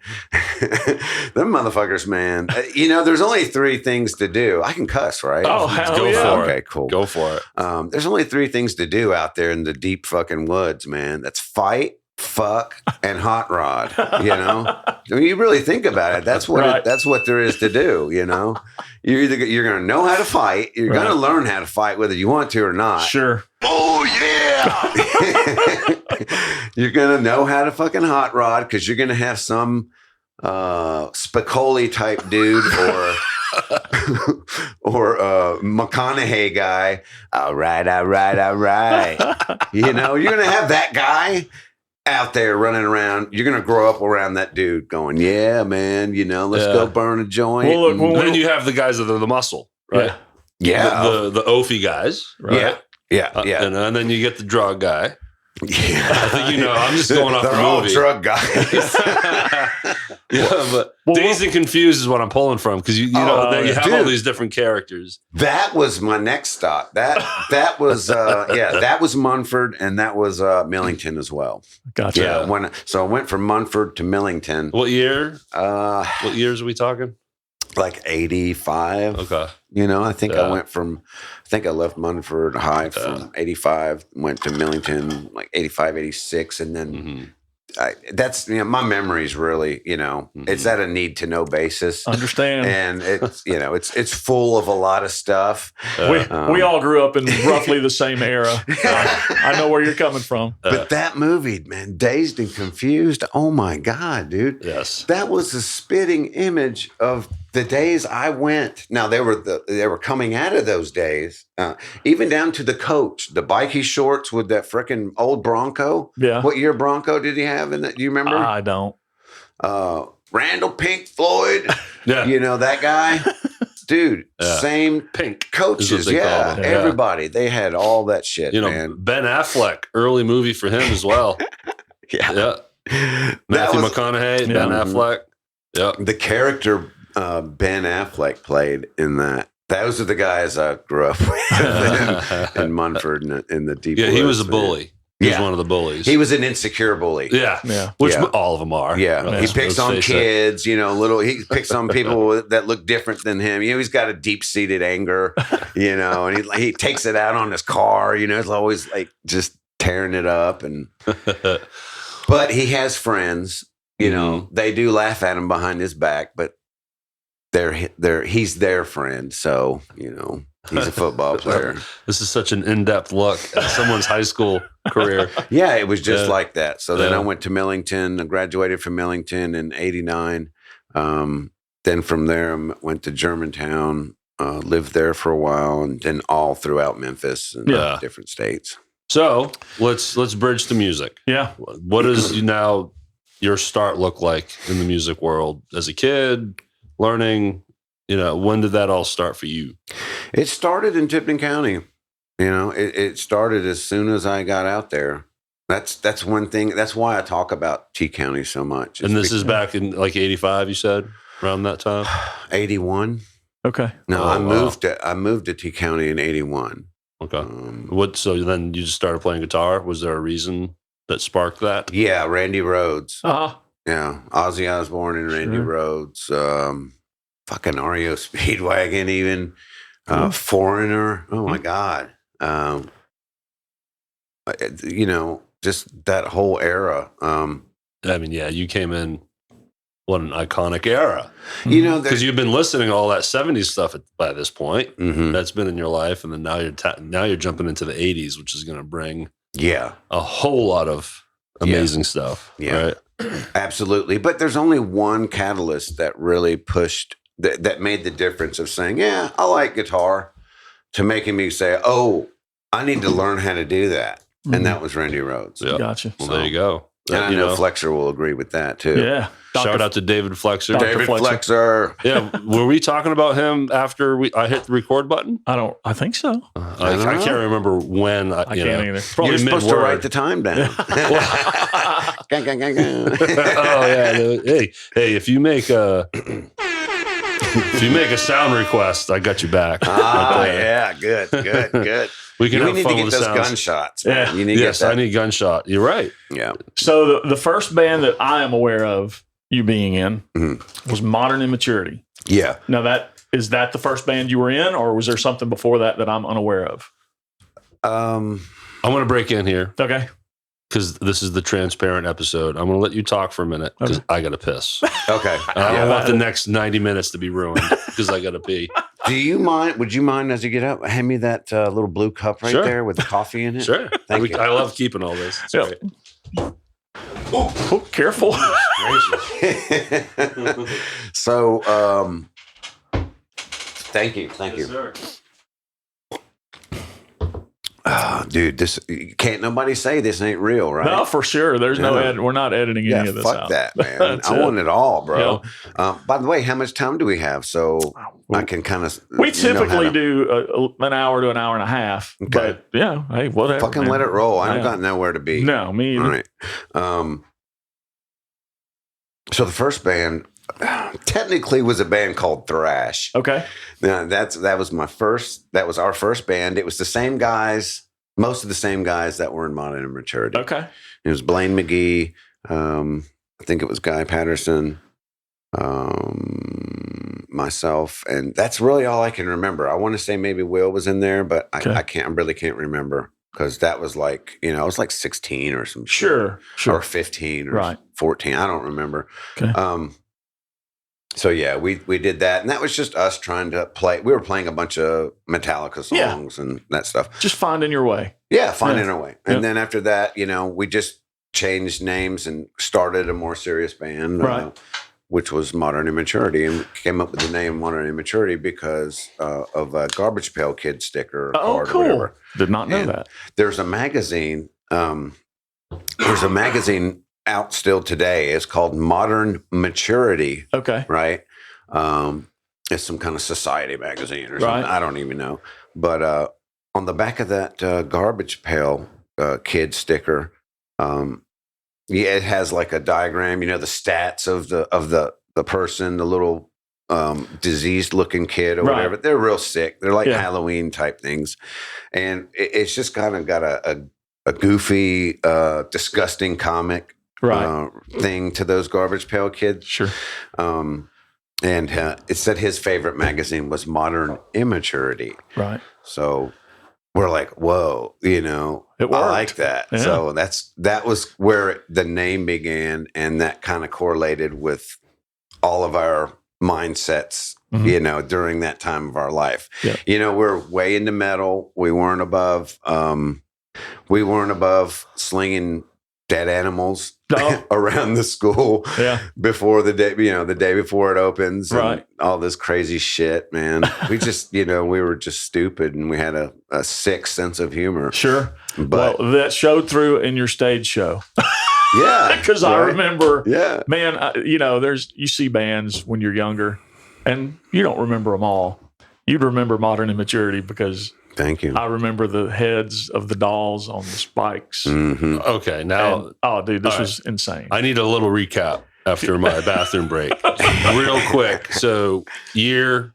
them motherfuckers, man. There's only 3 things to do. I can cuss, right? Oh, hell go yeah. for it. Okay, cool. Go for it. There's only 3 things to do out there in the deep fucking woods, man. That's fight, fuck, and hot rod. You know, I mean, you really think about it. That's what that's what there is to do. You know, you're going to know how to fight. You're going to learn how to fight whether you want to or not. Sure. Oh yeah. You're going to know how to fucking hot rod because you're going to have some Spicoli type dude or McConaughey guy. All right. You know, you're going to have that guy out there running around. You're going to grow up around that dude going, yeah, man, you know, let's go burn a joint. Well, look, then you have the guys that are the muscle, right? Yeah. The Ophie guys, right? Yeah. And then you get the drug guy. Yeah. I think, you know, I'm just going off They're the all movie. drug guys. But Dazed and Confused is what I'm pulling from because you have all these different characters. That was my next stop. That was that was Munford and that was Millington as well. Gotcha. Yeah. So I went from Munford to Millington. What year? What years are we talking? Like 85. Okay. You know, I think I left Munford High from 85, went to Millington like 85, 86. And then that's, you know, my memory's really, you know, it's at a need to know basis. Understand. And it's, you know, it's full of a lot of stuff. We all grew up in roughly the same era. I know where you're coming from. But that movie, man, Dazed and Confused. Oh my God, dude. Yes. That was a spitting image of the days I went. Now they were coming out of those days, even down to the coach, the bikey shorts with that freaking old Bronco. Yeah. What year Bronco did he have in that? Do you remember? I don't. Randall Pink Floyd. Yeah. You know that guy? Dude, same Pink coaches. Yeah. Everybody. They had all that shit, you know, man. Ben Affleck, early movie for him as well. Yeah. Matthew McConaughey, Ben Affleck. Yeah. The character Ben Affleck played in that. Those are the guys I grew up with in Munford in the deep. Yeah, he was a woods, bully. He was one of the bullies. He was an insecure bully. Yeah. Which all of them are. Yeah. He picks on kids, you know, he picks on people that look different than him. You know, he's got a deep-seated anger, you know, and he takes it out on his car, you know, he's always like just tearing it up. But he has friends, you know, they do laugh at him behind his back, but he's their friend. So, you know, he's a football player. This is such an in-depth look at someone's high school career. Yeah, it was just like that. So then I went to Millington. I graduated from Millington in 89. Then from there, I went to Germantown, lived there for a while, and then all throughout Memphis and different states. So let's bridge to music. Yeah. What does now your start look like in the music world as a kid, learning? You know, when did that all start for you? It started in Tipton County. You know, it started as soon as I got out there. That's one thing. That's why I talk about T County so much. And this is back in like 85, you said, around that time? 81. Okay. No, I moved to T County in 81. Okay. So then you just started playing guitar? Was there a reason that sparked that? Yeah, Randy Rhoads. Uh-huh. Yeah, Ozzy Osbourne and Randy Rhoads. Fucking REO Speedwagon, even Foreigner. Oh my God. You know, just that whole era. I mean, yeah, you came in. What an iconic era. You know, because you've been listening to all that 70s stuff by this point. That's been in your life, and then now you're jumping into the 80s, which is going to bring a whole lot of amazing stuff. Yeah, right? Absolutely. But there's only one catalyst that really pushed that made the difference of saying, yeah, I like guitar, to making me say, oh, I need to learn how to do that. And that was Randy Rhoads. Yep. Gotcha. Well, there you go. And I know Flexer will agree with that too. Yeah. Shout out to David Flexer. David Flexer. Yeah. Were we talking about him after I hit the record button? I think so. I can't remember when. I can't either. Probably You're supposed to write the time down. Oh yeah. Hey, if you make a sound request, I got you back. Yeah, good. We can we have need fun to get with those sounds. gunshots. Yeah. You need I need gunshot. You're right. Yeah. So the first band that I am aware of you being in was Modern Immaturity. Yeah. Now is that the first band you were in, or was there something before that I'm unaware of? I want to break in here. Okay. because this is the transparent episode. I'm going to let you talk for a minute because I got to piss. Okay. I don't want the next 90 minutes to be ruined because I got to pee. Do you mind? Would you mind as you get up, hand me that little blue cup right there with the coffee in it? Sure. Thank you. I love keeping all this. It's great. Oh, careful. So, thank you. Sir. Dude, this can't nobody say this ain't real, right? No, for sure. There's no edit. We're not editing any of this fuck out. that, man. I want it all, bro. Yeah. By the way, how much time do we have? So I can kind of. We typically do an hour to an hour and a half. Okay. But yeah, hey, whatever. Fucking let it roll. I don't got nowhere to be. No, me either. All right. So the first band technically was a band called Thrash. Okay. Now that was my first. That was our first band. It was the same guys, most of the same guys that were in Modern Immaturity. Okay. It was Blaine McGee. I think it was Guy Patterson, myself, and that's really all I can remember. I want to say maybe Will was in there, but I really can't remember because that was like, I was like 16 or some Sure. or 15 or 14. I don't remember. Okay. So yeah, we did that, and that was just us trying to play. We were playing a bunch of Metallica songs and that stuff. Just finding your way. Yeah, finding our way. And then after that, we just changed names and started a more serious band, which was Modern Immaturity, and came up with the name Modern Immaturity because of a Garbage Pail Kid sticker. Oh, card cool! Or whatever. Did not know that. There's a magazine. There's a magazine out still today. It's called Modern Maturity. Okay. Right. It's some kind of society magazine or something. I don't even know. But on the back of that Garbage Pail Kid sticker, it has like a diagram, the stats of the person, the little diseased looking kid or whatever. They're real sick. They're like Halloween type things. And it's just kind of got a goofy, disgusting comic thing to those Garbage Pail Kids. Sure. And it said his favorite magazine was Modern Immaturity. Right. So we're like, whoa, I like that. Yeah. So that was where the name began, and that kind of correlated with all of our mindsets, during that time of our life. Yeah. We're way into metal. We weren't above slinging dead animals around the school before the day, the day before it opens, and all this crazy shit, man. We just, we were just stupid, and we had a sick sense of humor. Sure. But that showed through in your stage show. Yeah. Because I remember, man, you see bands when you're younger and you don't remember them all. You'd remember Modern Immaturity because thank you. I remember the heads of the dolls on the spikes. Mm-hmm. Okay, now... dude, this was insane. I need a little recap after my bathroom break. Real quick. So, year...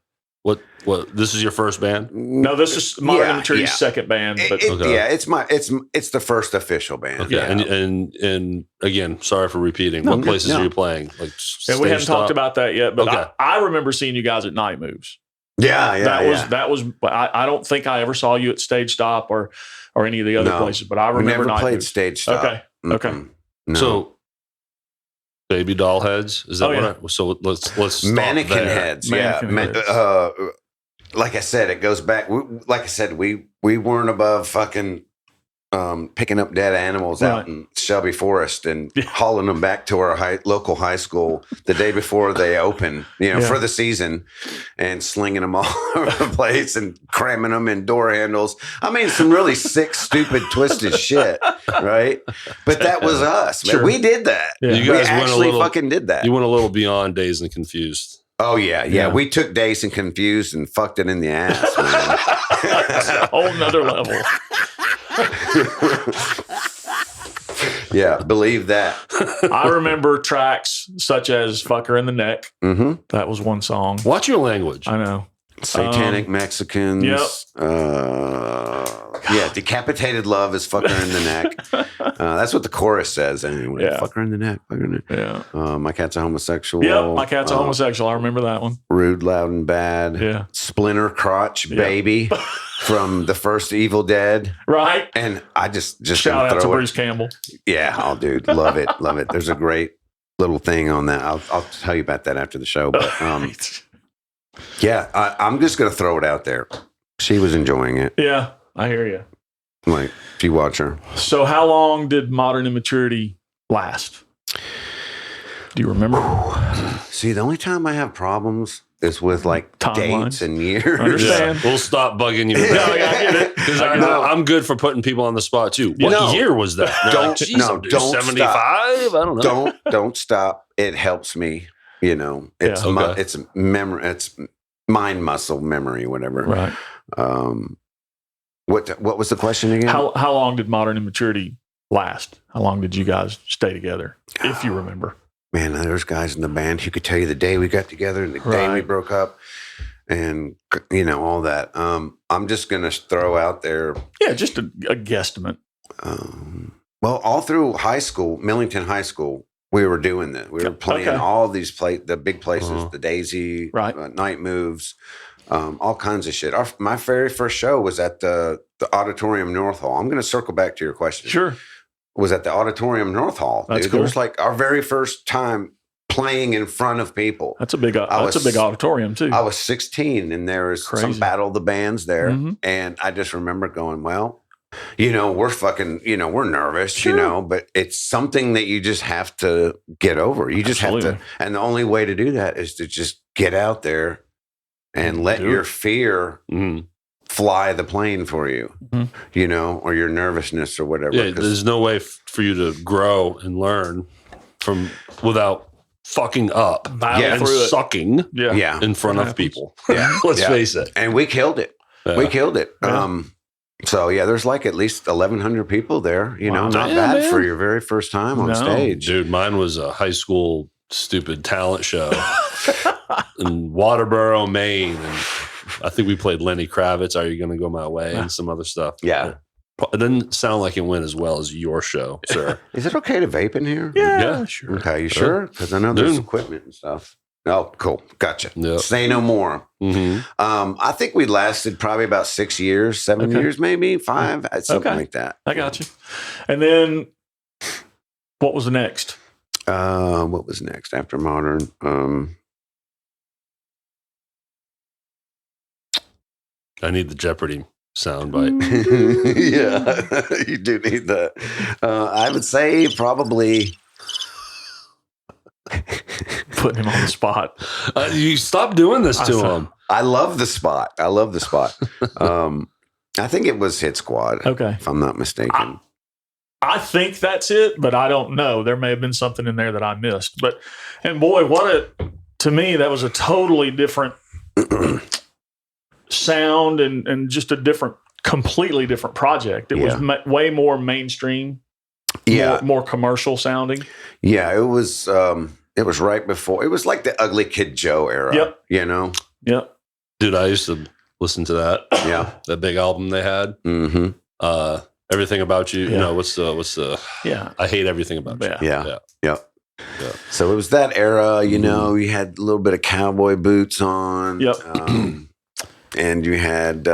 What? This is your first band? No, this is Modern Immaturity's second band. But it's the first official band. Okay, and again, sorry for repeating. What places are you playing? Like, we haven't talked about that yet, but I remember seeing you guys at Night Moves. That was. I don't think I ever saw you at Stage Stop or any of the other places, but I remember we never played Moves. Stage Stop. Okay. Okay. No. So, baby doll heads. Is that so? Let's stop mannequin there. heads. Mannequin heads. Like I said, it goes back. We weren't above fucking picking up dead animals out in Shelby Forest and hauling them back to our local high school the day before they open, for the season, and slinging them all over the place and cramming them in door handles. I mean, some really sick, stupid, twisted shit, right? But that was us. Sure. Man. We did that. Yeah. You guys fucking did that. You went a little beyond Dazed and Confused. Oh, yeah. We took Dazed and Confused and fucked it in the ass, man. That's a whole nother level. Yeah, believe that. I remember tracks such as Fucker in the Neck. Mm-hmm. That was one song. Watch your language. I know. Satanic Mexicans. Yep. Decapitated Love is Fucker in the Neck. That's what the chorus says anyway. Yeah. Fuck her in the neck. Fuck her in the neck. Yeah. My cat's a homosexual. Yep, my cat's a homosexual. I remember that one. Rude, loud, and bad. Yeah. Splinter crotch baby from the first Evil Dead. Right. And I just shout out to Bruce Campbell. Yeah, oh, dude, love it, love it. There's a great little thing on that. I'll tell you about that after the show. But yeah, I'm just gonna throw it out there. She was enjoying it. Yeah, I hear you. Like, if you watch her. So, how long did Modern Immaturity last? Do you remember? See, the only time I have problems is with like Timelines. dates and years. Understand? We'll stop bugging you. No, I get it. Because I'm good for putting people on the spot too. What year was that? Don't 75. I don't know. Don't stop. It helps me. You know, it's it's memory. It's mind muscle memory, whatever. Right. What was the question again? How long did Modern Immaturity last? How long did you guys stay together, if you remember? Man, there's guys in the band who could tell you the day we got together and the day we broke up, and you know all that. I'm just gonna throw out there. Yeah, just a guesstimate. Well, all through high school, Millington High School, we were doing this. We were playing all these the big places, the Daisy, Night Moves. All kinds of shit. My very first show was at the Auditorium North Hall. I'm going to circle back to your question. Sure. Was at the Auditorium North Hall. That's cool. It was like our very first time playing in front of people. That's a big auditorium too. I was 16 and there was some Battle of the Bands there. Mm-hmm. And I just remember going, well, you know, we're fucking, you know, we're nervous, you know, but it's something that you just have to get over. You just have to. And the only way to do that is to just get out there and let your fear fly the plane for you, you know, or your nervousness or whatever. Yeah, there's no way for you to grow and learn without fucking up and sucking in front of people. Yeah. Let's face it. And we killed it. Yeah. We killed it. Yeah. So, yeah, there's like at least 1,100 people there, you know, not bad for your very first time on stage. Dude, mine was a high school stupid talent show in Waterboro, Maine. And I think we played Lenny Kravitz, Are You Gonna Go My Way, and some other stuff. Yeah. It didn't sound like it went as well as your show, sir. Is it okay to vape in here? Yeah, sure. Okay, you sure? Because I know there's equipment and stuff. Oh, cool. Gotcha. Yep. Say no more. Mm-hmm. I think we lasted probably about 6 years, 7 years, maybe 5, something like that. I got you. And then what was next? What was next after Modern? I need the Jeopardy soundbite. Yeah, you do need that. I would say probably putting him on the spot. You stop doing this to him. I love the spot. I think it was Hit Squad. Okay, if I'm not mistaken. I think that's it, but I don't know. There may have been something in there that I missed. But and boy, to me that was a totally different sound and just a completely different project. It was way more mainstream, more commercial sounding. Yeah, it was right before. It was like the Ugly Kid Joe era. Yep. You know. Yep. Dude, I used to listen to that. Yeah, that big album they had. Mm-hmm. Everything About You. You know, what's the? Yeah. I Hate Everything About You. Yeah. So it was that era. You know, you had a little bit of cowboy boots on. Yep. And you had,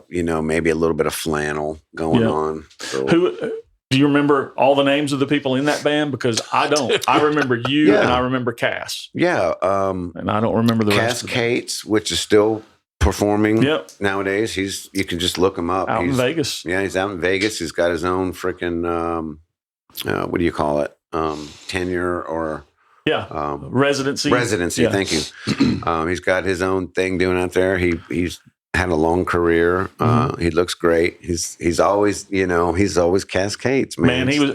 maybe a little bit of flannel going on. So. Who do you remember all the names of the people in that band? Because I don't. I remember you and I remember Cass. Yeah. And I don't remember the rest of them. Cates, which is still performing nowadays. You can just look him up. Out in Vegas. Yeah, he's out in Vegas. He's got his own freaking, what do you call it? Tenure or... residency. Yeah. Thank you. He's got his own thing doing out there. He's had a long career. He looks great. He's always, he's always cascades, man. He was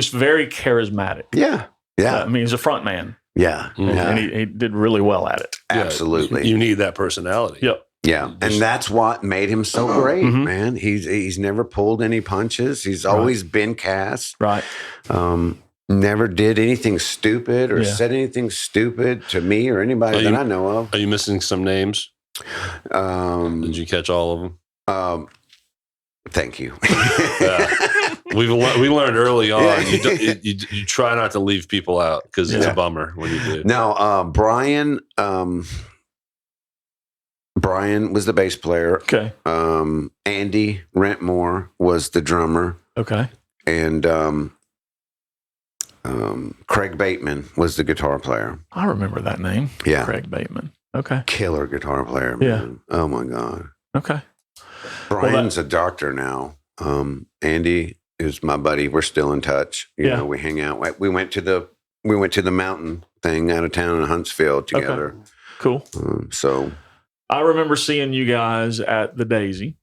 very charismatic. Yeah. I mean, he's a front man. Yeah. And he did really well at it. Absolutely. You need that personality. Yep. Yeah. And that's what made him so great, man. He's never pulled any punches. He's always been Cass. Right. Never did anything stupid or said anything stupid to me or anybody that I know of. Are you missing some names? Did you catch all of them? Thank you. We learned early on. You try not to leave people out because it's a bummer when you do. Now, Brian was the bass player. Okay. Andy Rentmore was the drummer. Okay. And Craig Bateman was the guitar player. I remember that name. Yeah. Craig Bateman. Okay. Killer guitar player, man. Yeah. Oh, my God. Okay. Brian's a doctor now. Andy is my buddy. We're still in touch. You know, we hang out. We went to the mountain thing out of town in Huntsville together. Okay. Cool. So I remember seeing you guys at the Daisy.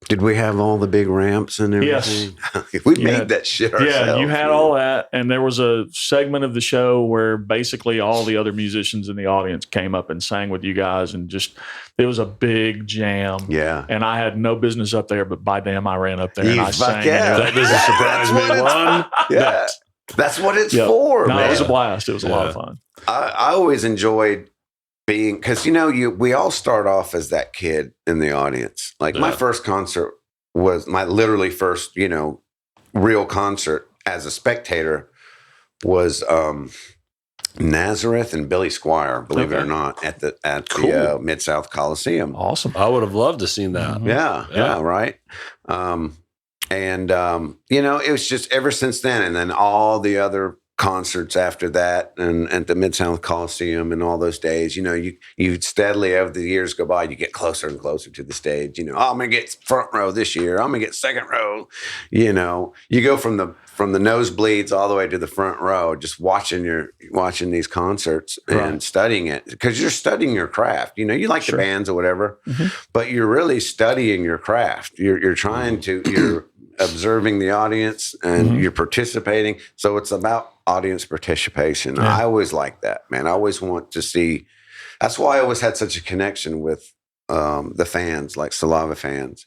Did we have all the big ramps and everything? Yes. We made that shit ourselves. Yeah, you had all that. And there was a segment of the show where basically all the other musicians in the audience came up and sang with you guys. And just, it was a big jam. Yeah. And I had no business up there, but by damn, I ran up there and I sang. Yeah. That doesn't surprise me one. Yeah. That's what it's for, man. It was a blast. It was a lot of fun. I always enjoyed being, because we all start off as that kid in the audience. Like my first concert was my literally first, real concert as a spectator was Nazareth and Billy Squire, believe it or not, at the Mid-South Coliseum. Awesome. I would have loved to seen that. Mm-hmm. Yeah, right. It was just ever since then, and then all the other concerts after that, and at the Mid-South Coliseum and all those days, you steadily, as the years go by, you get closer and closer to the stage. I'm going to get front row this year. I'm going to get second row. You go from the nosebleeds all the way to the front row, just watching these concerts and studying it, because you're studying your craft. You like the bands or whatever, but you're really studying your craft. You're trying to, you're observing the audience and you're participating. So it's about audience participation. I always like that, man. I always want to see. That's why I always had such a connection with the fans, like Saliva fans,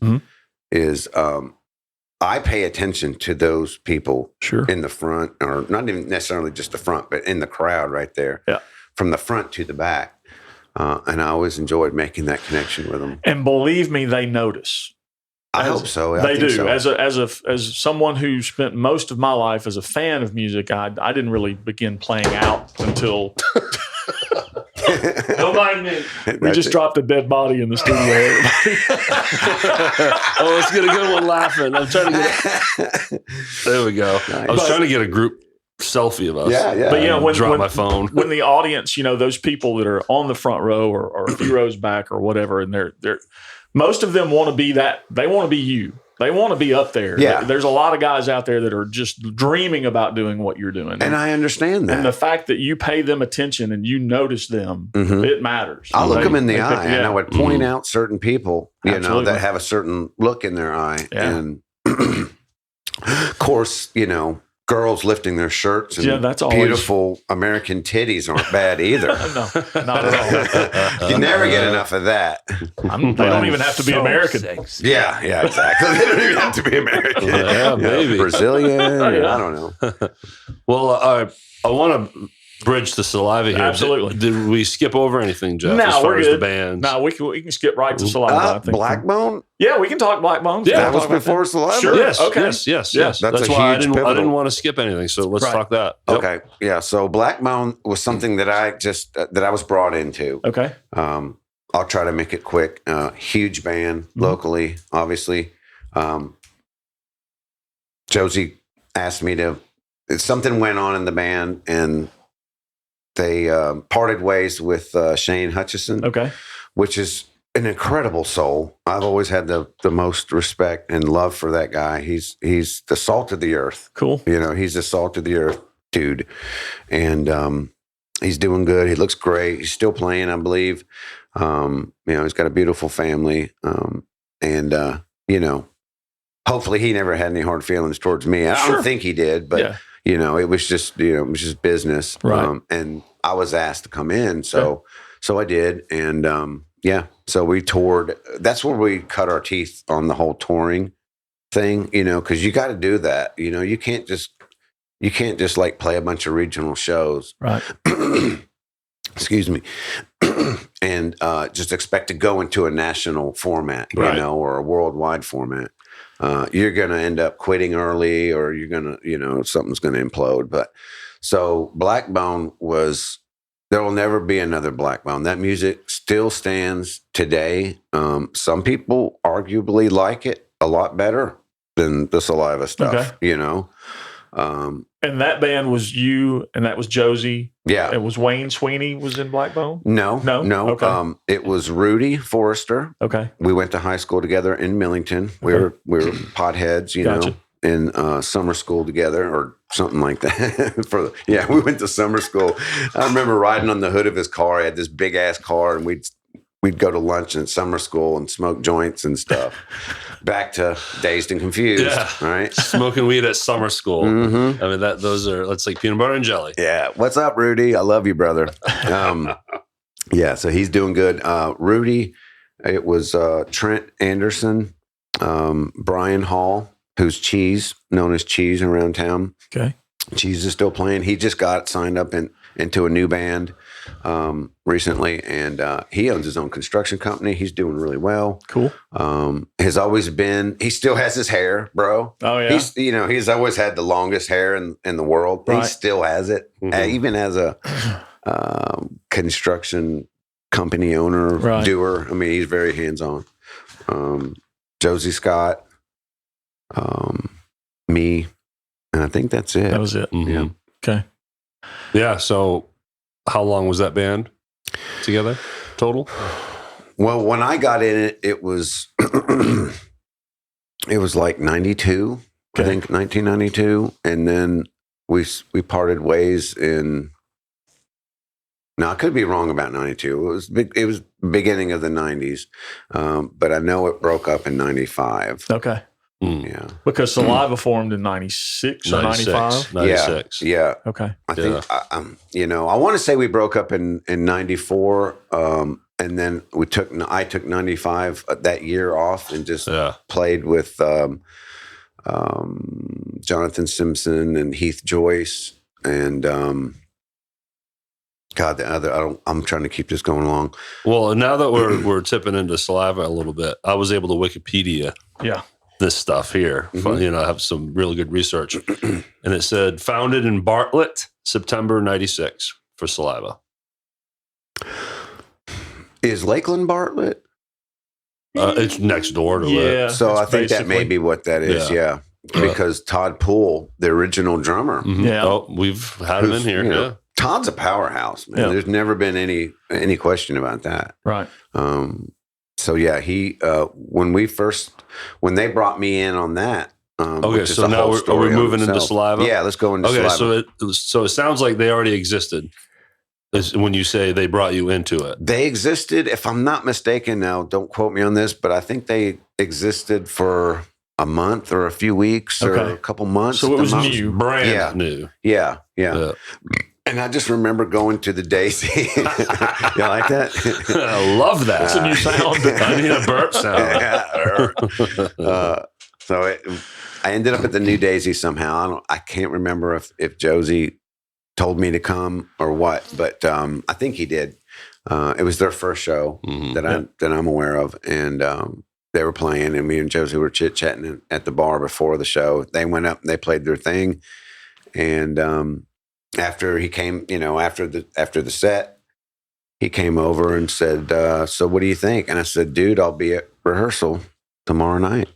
is I pay attention to those people in the front, or not even necessarily just the front, but in the crowd right there, from the front to the back. And I always enjoyed making that connection with them. And believe me, they notice. I hope so. They do. So. As someone who spent most of my life as a fan of music, I didn't really begin playing out until. Don't mind me. We just dropped a dead body in the studio. Oh, let's get a good one laughing. I'm trying to get. There we go. Nice. I was trying to get a group selfie of us. Yeah. But when my phone. When the audience, those people that are on the front row or a few rows back or whatever, and they're most of them want to be that. They want to be you. They want to be up there. Yeah. There's a lot of guys out there that are just dreaming about doing what you're doing. And I understand that. And the fact that you pay them attention and you notice them, it matters. I'll look them in the eye and I would point out certain people, that have a certain look in their eye. Yeah. And of course, girls lifting their shirts and that's beautiful American titties aren't bad either. No, not at all. You never get enough of that. They don't even have to be American. Sexy. Yeah, exactly. They don't even have to be American. Yeah, maybe. Brazilian. I don't know. Well, I want to bridge the Saliva here. Absolutely. Did we skip over anything, Jeff? No, as far we're as good. the bands? No, we can skip right to Saliva. I think. Blackbone? Yeah, we can talk Black Bones. Yeah, that was before Saliva. Sure. Yes. Okay. Yes. That's why I huge didn't want to skip anything. So let's talk that. Yep. Okay. Yeah. So Blackbone was something that I was brought into. Okay. I'll try to make it quick. Huge band locally, obviously. Josie asked me something went on in the band, and they parted ways with Shane Hutchison. Okay. Which is an incredible soul. I've always had the most respect and love for that guy. He's the salt of the earth. Cool. He's the salt of the earth dude. And he's doing good. He looks great. He's still playing, I believe. He's got a beautiful family. Hopefully he never had any hard feelings towards me. I don't think he did, but it was just business. Right. And I was asked to come in. So I did. And, so we toured. That's where we cut our teeth on the whole touring thing, because you got to do that. You can't just like play a bunch of regional shows. Right. Excuse me. and just expect to go into a national format, Right. you know, or a worldwide format. You're going to end up quitting early, or you're going to, you know, something's going to implode. But so Blackbone was, there will never be another Blackbone. That music still stands today. Some people arguably like it a lot better than the Saliva stuff, you know. And that band was you, and that was Josie. Yeah. It was Wayne Swinny was in Blackbone? No. Okay. It was Rudy Forrester. Okay. We went to high school together in Millington. We were potheads, you know, in summer school together or something like that. We went to summer school. I remember riding on the hood of his car. He had this big ass car, and we'd go to lunch in summer school and smoke joints and stuff. Back to Dazed and Confused, right? Smoking weed at summer school. Mm-hmm. I mean, that's like peanut butter and jelly. Yeah. What's up, Rudy? I love you, brother. Yeah, so he's doing good. Rudy, it was Trent Anderson, Brian Hall, who's Cheese, known as Cheese around town. Okay. Cheese is still playing. He just got signed up into a new band recently, and he owns his own construction company. He's doing really well. Cool. Has always been. He still has his hair, bro. Oh yeah. He's always had the longest hair in the world. Right. He still has it, even as a construction company owner, doer. I mean, he's very hands on. Josie Scott, me, and I think that's it. That was it. Mm-hmm. Yeah. Okay. Yeah. So, how long was that band together total? Well, when I got in it, it was it was like 92, I think 1992, and then we parted ways in. Now I could be wrong about 92. It was beginning of the 90s, but I know it broke up in 95. Okay. Yeah. Because Saliva formed in 96 or 95? 96. Yeah. Okay. I think, I want to say we broke up in 94, and then I took 95 that year off and just played with Jonathan Simpson and Heath Joyce and I'm trying to keep this going along. Well, now that we're tipping into Saliva a little bit, I was able to Wikipedia this stuff here. Mm-hmm. I have some really good research. And it said, founded in Bartlett, September 96 for Saliva. Is Lakeland Bartlett? It's next door to it. So I think that may be what that is, because Todd Poole, the original drummer. Mm-hmm. Yeah. Oh, we've had him in here, Todd's a powerhouse, man. There's never been any question about that. Right. So yeah, he when they brought me in on that. Okay, so now are we moving into Saliva? Yeah, let's go into Saliva. So it sounds like they already existed. When you say they brought you into it, they existed. If I'm not mistaken, now don't quote me on this, but I think they existed for a month or a few weeks or a couple months. So it was new, brand new. Yeah. And I just remember going to the Daisy. You like that? I love that. It's a new sound. I need a burp sound. I ended up at the New Daisy somehow. I can't remember if Josie told me to come or what, but I think he did. It was their first show that I'm aware of, and they were playing, and me and Josie were chit-chatting at the bar before the show. They went up and they played their thing, and after he came, after the set, he came over and said, so what do you think? And I said, dude, I'll be at rehearsal tomorrow night.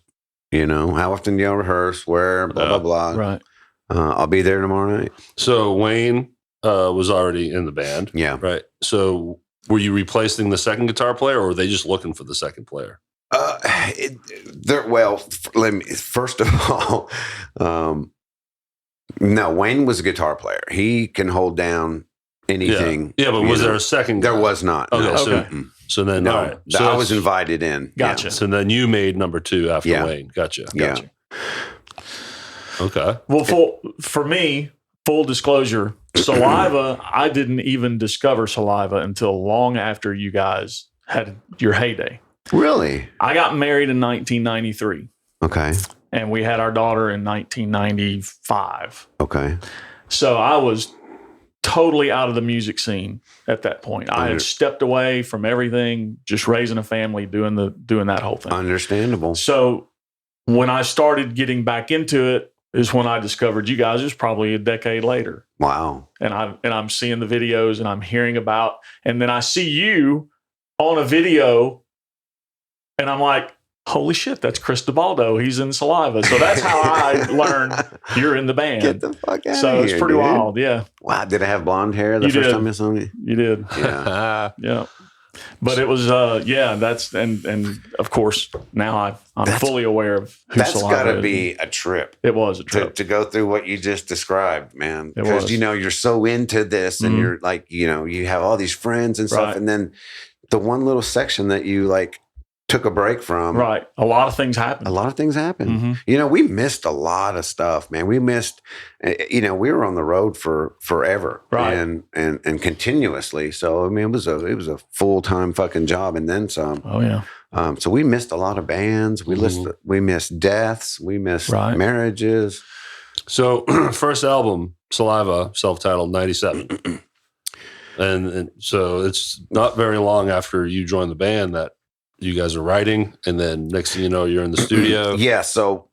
How often do y'all rehearse? Where? Blah, blah, blah. Right. I'll be there tomorrow night. So Wayne was already in the band. Yeah. Right. So were you replacing the second guitar player, or were they just looking for the second player? First of all, no, Wayne was a guitar player. He can hold down anything. Yeah, but was there a second guy? There was not. Okay, no. So then, no, all right. So I was invited in. Gotcha. Yeah. So then you made number 2 after Wayne. Gotcha. Yeah. Okay. Well, for me, full disclosure, Saliva, I didn't even discover Saliva until long after you guys had your heyday. Really? I got married in 1993. Okay. And we had our daughter in 1995. Okay. So I was totally out of the music scene at that point. I had stepped away from everything, just raising a family, doing that whole thing. Understandable. So when I started getting back into it is when I discovered you guys. It was probably a decade later. Wow. And I'm seeing the videos and I'm hearing about, and then I see you on a video and I'm like, holy shit, that's Chris DaBaldo. He's in Saliva. So that's how I learned you're in the band. Get the fuck out So of it's here, pretty dude. wild. Yeah. Wow. Did I have blonde hair the first time you saw me? You did. Yeah. Yeah. But it was, that's, and of course, now I'm fully aware of who that's Saliva got to is. be a trip. It was a trip. To go through what you just described, man. It Because, was. you're so into this and you're like, you have all these friends and stuff. Right. And then the one little section that you like took a break from. Right. A lot of things happened. A lot of things happened. We missed a lot of stuff, man. We missed, we were on the road for forever, right, and continuously. So I mean, it was a full-time fucking job, and then some. Oh yeah. So we missed a lot of bands. We missed deaths. We missed marriages. So first album, Saliva, self-titled, 97, and so it's not very long after you joined the band that you guys are writing, and then next thing you know, you're in the studio. Yeah. So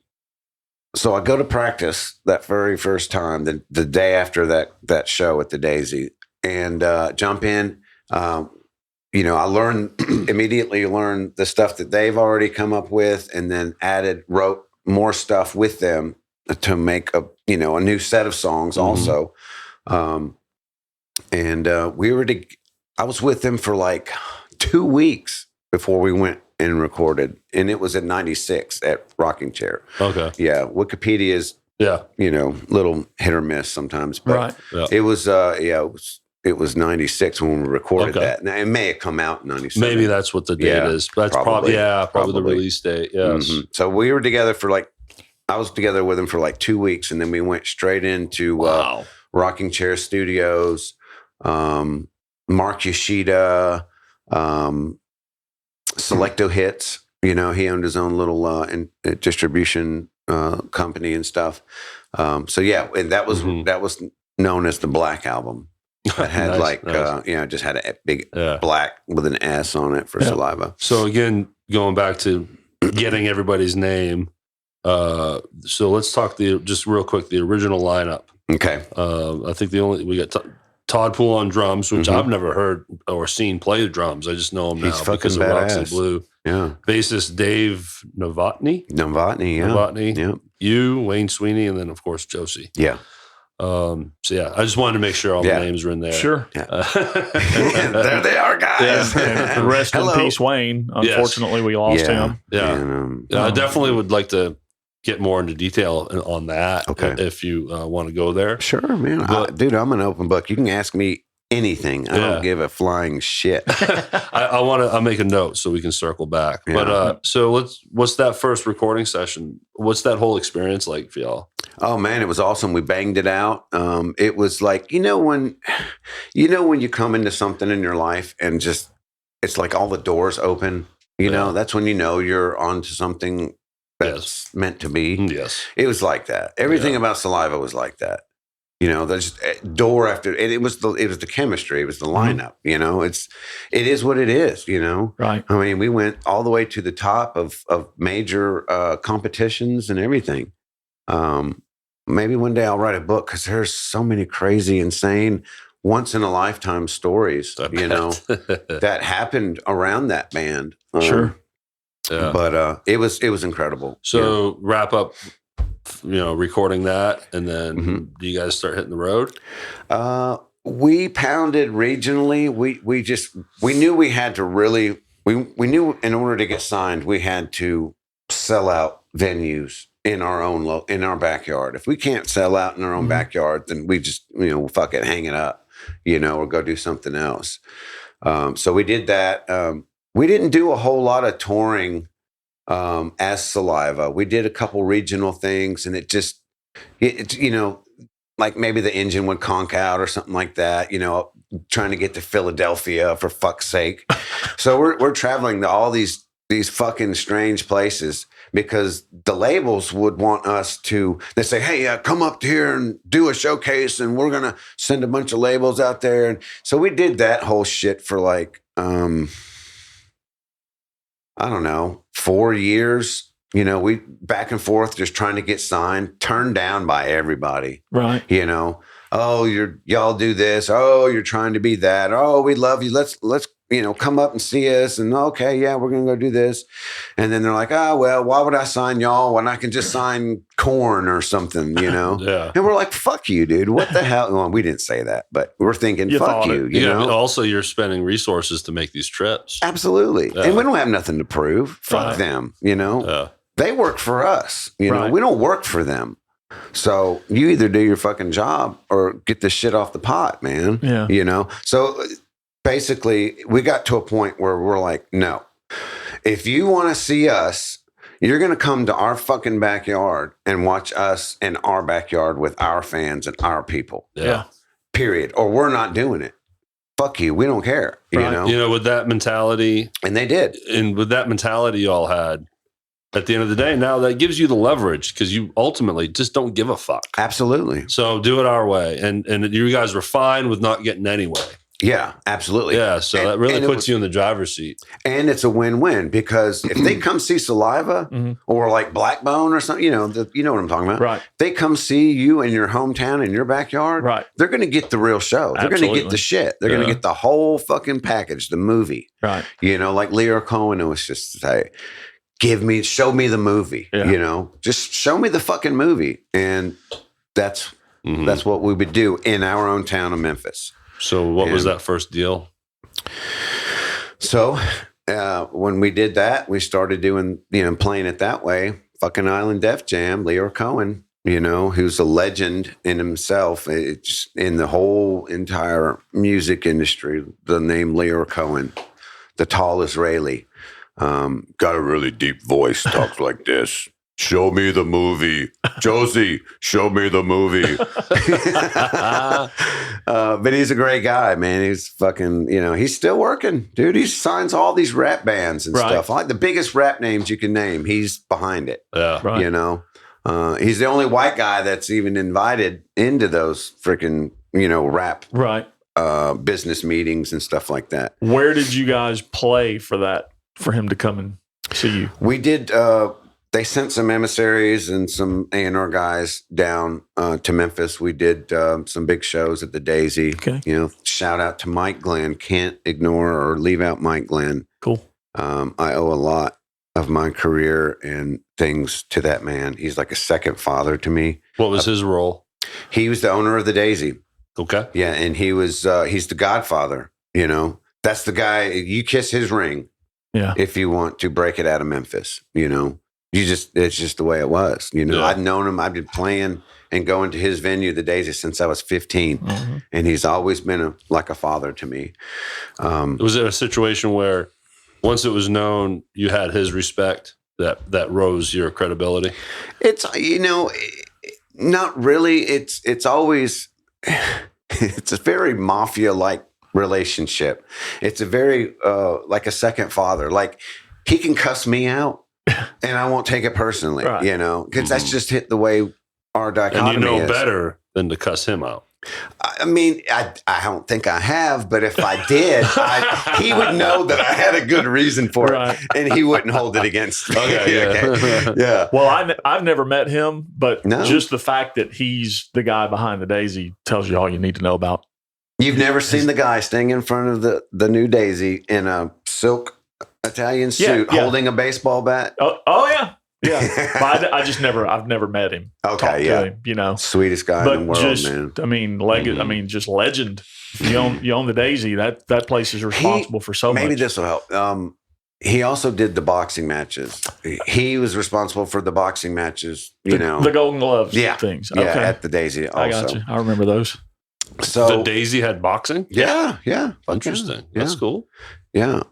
I go to practice that very first time, the day after that show at the Daisy, and jump in. I immediately learned the stuff that they've already come up with, and then wrote more stuff with them to make a new set of songs also. I was with them for like 2 weeks before we went and recorded, and it was at 96 at Rocking Chair. Okay. Yeah. Wikipedia is, little hit or miss sometimes, but it was, it was 96 when we recorded that. Now, it may have come out in 97. Maybe that's what the date is. But that's probably the release date. Yes. Mm-hmm. So we were together I was together with him for like 2 weeks, and then we went straight into Rocking Chair Studios, Mark Yoshida, Selecto Hits. He owned his own little distribution company and stuff. And that was known as the Black Album. That had just had a big black with an S on it for Saliva. So again, going back to getting everybody's name. So let's talk just real quick, the original lineup. Okay. I think we got Todd Poole on drums, which I've never heard or seen play the drums. I just know him now because of Roxy Blue. Yeah. Bassist Dave Novotny. Yeah. You, Wayne Swinny, and then of course Josie. Yeah. I just wanted to make sure all the names were in there. Sure. Yeah. There they are, guys. Yeah. Rest in peace, Wayne. Unfortunately, we lost him. Yeah. And, I definitely would like to get more into detail on that. Okay. If you want to go there. Sure, man. Dude, I'm an open book. You can ask me anything. I don't give a flying shit. I'll make a note so we can circle back. Yeah. But so what's that first recording session? What's that whole experience like for y'all? Oh man, it was awesome. We banged it out. It was like, when you come into something in your life and just, it's like all the doors open, that's when you're onto something that's meant to be. Yes. It was like that. Everything about Saliva was like that. There's door after, and it was the chemistry, it was the lineup. It is what it is. Right. I mean, we went all the way to the top of major competitions and everything. Maybe one day I'll write a book because there's so many crazy, insane, once in a lifetime stories. That happened around that band. Sure. Yeah. But it was incredible. So wrap up. Recording that, and then do you guys start hitting the road? We pounded regionally. We knew we had to really. We knew in order to get signed, we had to sell out venues in our backyard. If we can't sell out in our own backyard, then we just fuck it, hang it up, or go do something else. So we did that. We didn't do a whole lot of touring. As Saliva, we did a couple regional things, and it's like maybe the engine would conk out or something like that, trying to get to Philadelphia for fuck's sake. So we're traveling to all these fucking strange places, because the labels would want us to, they say, hey, come up here and do a showcase and we're going to send a bunch of labels out there. And so we did that whole shit for like, I don't know, 4 years. You know, we back and forth just trying to get signed, turned down by everybody. Right. You know, oh, y'all do this. Oh, you're trying to be that. Oh, we love you. Let's come up and see us. And okay, yeah, we're gonna go do this. And then they're like, oh, well, why would I sign y'all when I can just sign Korn or something, you know? Yeah. And we're like, fuck you, dude. What the hell? Well, we didn't say that, but we're thinking, fuck you, you know? But also, you're spending resources to make these trips. Absolutely. Yeah. And we don't have nothing to prove. Fuck them, you know? Yeah. They work for us, you know. We don't work for them. So you either do your fucking job or get this shit off the pot, man. Yeah. You know? So basically, we got to a point where we're like, no. If you want to see us, you're going to come to our fucking backyard and watch us in our backyard with our fans and our people. Yeah. Period. Or we're not doing it. Fuck you. We don't care. You know? You know, with that mentality. And they did. And with that mentality y'all had, at the end of the day, now that gives you the leverage because you ultimately just don't give a fuck. Absolutely. So do it our way. And you guys were fine with not getting anyway. Yeah, absolutely. Yeah, so that really puts you in the driver's seat. And it's a win-win because if they come see Saliva or like Blackbone or something, you know what I'm talking about. Right. They come see you in your hometown, in your backyard. Right. They're going to get the real show. They're going to get the shit. They're going to get the whole fucking package, the movie. Right. You know, like Leo Cohen was just to say, show me the movie, you know, just show me the fucking movie. And that's what we would do in our own town of Memphis. So what was that first deal? So when we did that, we started doing, playing it that way. Fucking Island Def Jam, Leo Cohen, who's a legend in himself. It's in the whole entire music industry, the name Leo Cohen, the tall Israeli. Got a really deep voice, talks like this. Show me the movie. Josie, show me the movie. But he's a great guy, man. He's fucking, he's still working. Dude, he signs all these rap bands and stuff. Like the biggest rap names you can name, he's behind it. Yeah. Right. He's the only white guy that's even invited into those freaking, rap business meetings and stuff like that. Where did you guys play for him to come and see you? We did, they sent some emissaries and some A&R guys down to Memphis. We did some big shows at the Daisy. Okay. Shout out to Mike Glenn. Can't ignore or leave out Mike Glenn. Cool. I owe a lot of my career and things to that man. He's like a second father to me. What was his role? He was the owner of the Daisy. Okay. Yeah, and he was he's the godfather, That's the guy, you kiss his ring. Yeah. If you want to break it out of Memphis, it's just the way it was. Yeah. I've known him. I've been playing and going to his venue, the Daisy, since I was 15. And he's always been like a father to me. Was it a situation where once it was known you had his respect that rose your credibility? It's, not really. It's always, it's a very mafia-like relationship. It's a very like a second father. Like he can cuss me out and I won't take it personally, because that's just hit the way our dichotomy is. And better than to cuss him out. I mean, I don't think I have, but if I did, he would know that I had a good reason for it, and he wouldn't hold it against me. Okay. Yeah. Well, I've never met him, but just the fact that he's the guy behind the Daisy tells you all you need to know about. You've never seen the guy standing in front of the new Daisy in a silk Italian suit holding a baseball bat? Oh yeah. Yeah. But I've never met him. Okay, yeah. Him, Sweetest guy in the world, man. I mean, just legend. You own the Daisy. That place is responsible for so much. Maybe this will help. He also did the boxing matches. He was responsible for the boxing matches, the Golden Gloves things. Yeah, at the Daisy also. I got you. I remember those. So the Daisy had boxing? Yeah. Interesting. Yeah. That's cool. Yeah.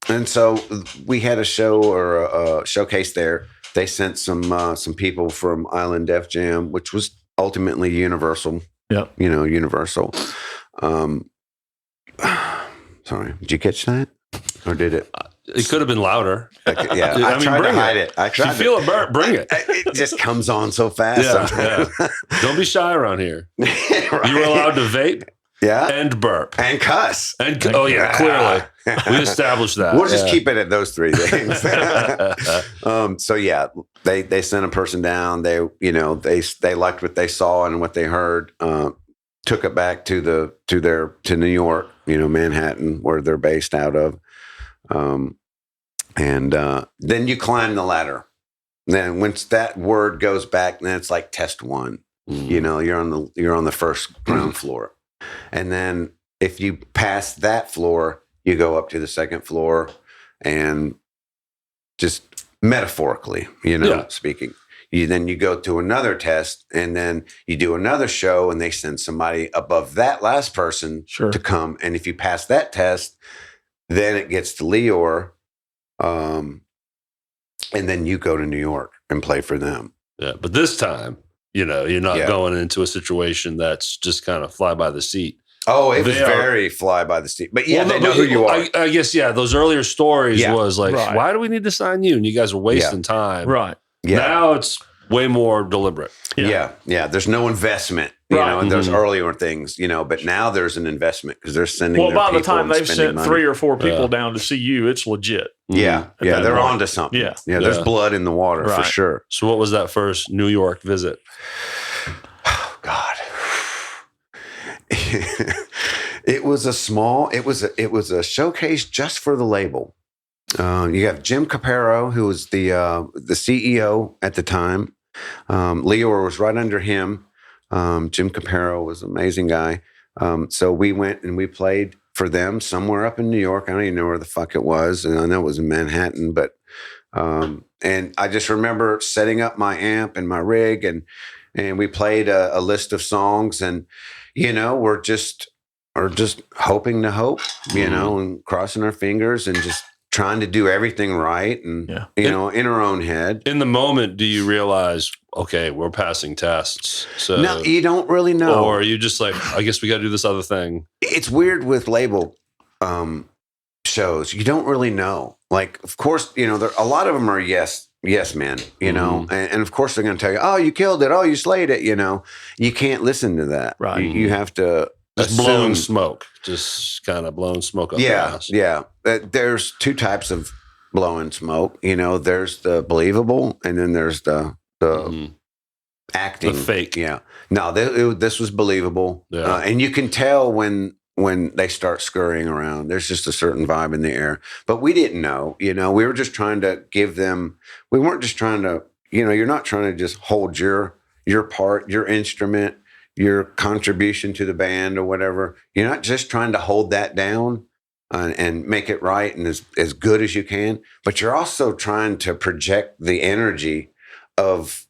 And so we had a show or a showcase there. They sent some people from Island Def Jam, which was ultimately Universal. Yeah. Universal. Sorry, did you catch that? Or did it? It could have been louder. I tried to hide it. I tried if you feel a burp, bring it. It just comes on so fast. Yeah. Don't be shy around here. Right. You were allowed to vape. Yeah. And burp. And cuss. And clearly. We established that. We'll just keep it at those three things. So yeah, they sent a person down. They liked what they saw and what they heard. Took it back to New York, Manhattan, where they're based out of. And then you climb the ladder. Then once that word goes back, then it's like test one. Mm. You're on the first ground floor. And then if you pass that floor, you go up to the second floor, and just metaphorically, speaking, then you go to another test, and then you do another show, and they send somebody above that last person to come. And if you pass that test, then it gets to Leor, and then you go to New York and play for them. Yeah, but this time, you're not going into a situation that's just kind of fly by the seat. Oh, it was very fly by the seat. But they know who you are. I guess, those earlier stories was like, why do we need to sign you? And you guys are wasting time. Right. Yeah. Now it's way more deliberate. Yeah. There's no investment, in those earlier things, but now there's an investment because they're sending. Well, by the time they've sent 3 or 4 people down to see you, it's legit. Yeah. Yeah. They're on to something. Yeah. There's blood in the water for sure. So what was that first New York visit? Oh, God. It was a showcase just for the label. You have Jim Capero, who was the CEO at the time. Leor was right under him. Jim Capero was an amazing guy. So we went and we played for them somewhere up in New York. I don't even know where the fuck it was. And I know it was in Manhattan, but and I just remember setting up my amp and my rig, and we played a list of songs, and we're just hoping to hope, and crossing our fingers and just trying to do everything right, and in our own head. In the moment, do you realize, okay, we're passing tests? So no, you don't really know, or are you just like, I guess we got to do this other thing? It's weird with label shows. You don't really know. Like, of course, a lot of them are yes men, and of course they're going to tell you, oh, you killed it, oh, you slayed it. You can't listen to that. Right. You have to. Just blowing smoke, just kind of blowing smoke up the ass. Yeah. There's 2 types of blowing smoke. There's the believable, and then there's the acting, the fake. Yeah. No, this was believable, and you can tell when they start scurrying around. There's just a certain vibe in the air. But we didn't know. We were just trying to give them. We weren't just trying to. You're not trying to just hold your part, your instrument, your contribution to the band or whatever. You're not just trying to hold that down and make it right and as good as you can, but you're also trying to project the energy of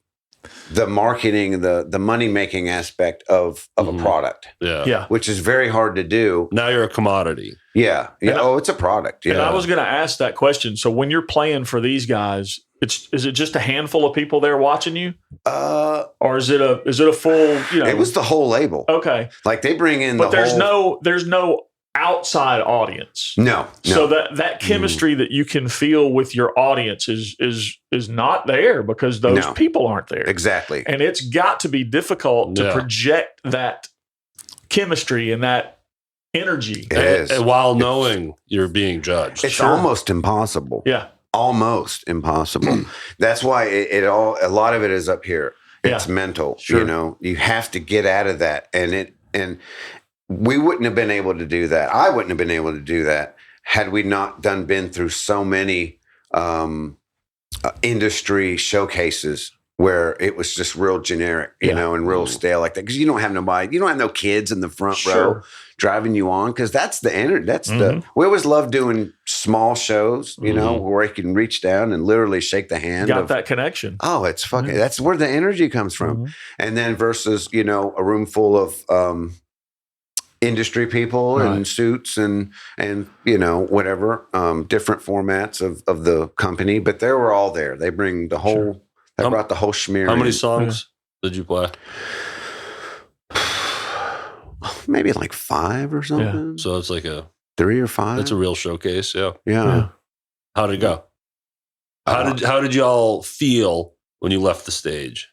the marketing, the money-making aspect of a product. Yeah. Which is very hard to do. Now you're a commodity. Yeah. It's a product. And I was going to ask that question. So when you're playing for these guys, is it just a handful of people there watching you? Or is it a full, It was the whole label. Okay. Like they bring in but there's no outside audience. No. So that chemistry that you can feel with your audience is not there because those people aren't there. Exactly. And it's got to be difficult to project that chemistry and that energy. It is. And while knowing you're being judged. It's almost impossible. Yeah. Almost impossible. That's why a lot of it is up here. It's mental. Sure. You have to get out of that. And we wouldn't have been able to do that. I wouldn't have been able to do that had we not been through so many industry showcases where it was just real generic, and real stale like that. Because you don't have no kids in the front row driving you on. Because that's the energy. That's we always love doing small shows, where you can reach down and literally shake the hand. Got that connection. Oh, it's fucking. That's where the energy comes from. And then versus a room full of industry people in suits and whatever, different formats of the company, but they were all there. They bring the whole. They brought the whole schmear. How many songs did you play? Maybe like 5 or something. So it's like 3 or 5. That's a real showcase. Yeah. How'd it go? How did y'all feel when you left the stage?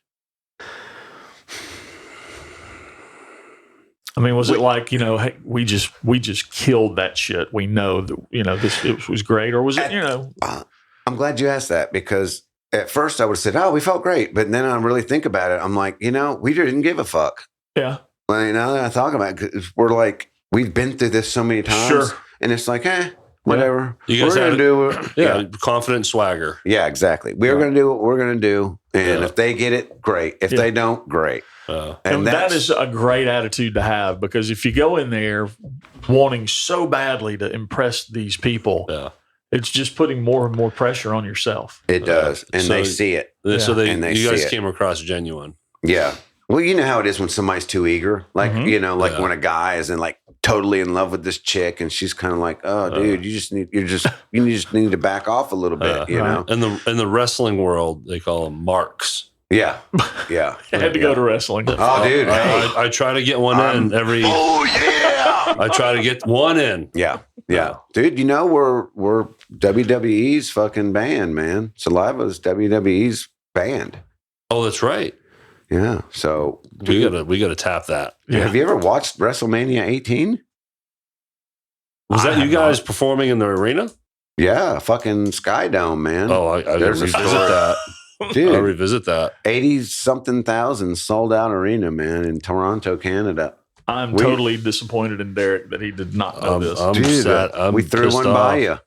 I mean, was it like, hey, we just killed that shit. We know that, it was great, or was it, I'm glad you asked that, because at first I would have said, oh, we felt great. But then I really think about it. I'm like, we didn't give a fuck. Yeah. Well, now that I talk about it, we're like, we've been through this so many times. Sure. And it's like, whatever. You guys we're going to do it. Confident swagger. Yeah, exactly. We're going to do what we're going to do. And if they get it, great. If they don't, great. And that is a great attitude to have, because if you go in there wanting so badly to impress these people, it's just putting more and more pressure on yourself. It does. And they see it. So you guys came across genuine. Yeah. Well, you know how it is when somebody's too eager. Like, when a guy is totally in love with this chick and she's kind of like, oh, dude, you just need to back off a little bit, you know? In the wrestling world, they call them marks. Yeah. Yeah. I had to go to wrestling. Oh, dude. I try to get one in every. Oh, yeah. I try to get one in. Yeah. Yeah. Dude, we're WWE's fucking band, man. Saliva's WWE's band. Oh, that's right. Yeah. So we gotta tap that. Yeah. Have you ever watched WrestleMania 18? Was that you guys performing in the arena? Yeah, fucking Sky Dome, man. Oh, I gotta revisit that. Dude, I'll revisit that. 80-something thousand sold out arena, man, in Toronto, Canada. I'm totally disappointed in Derek that he did not know this. We threw one by you.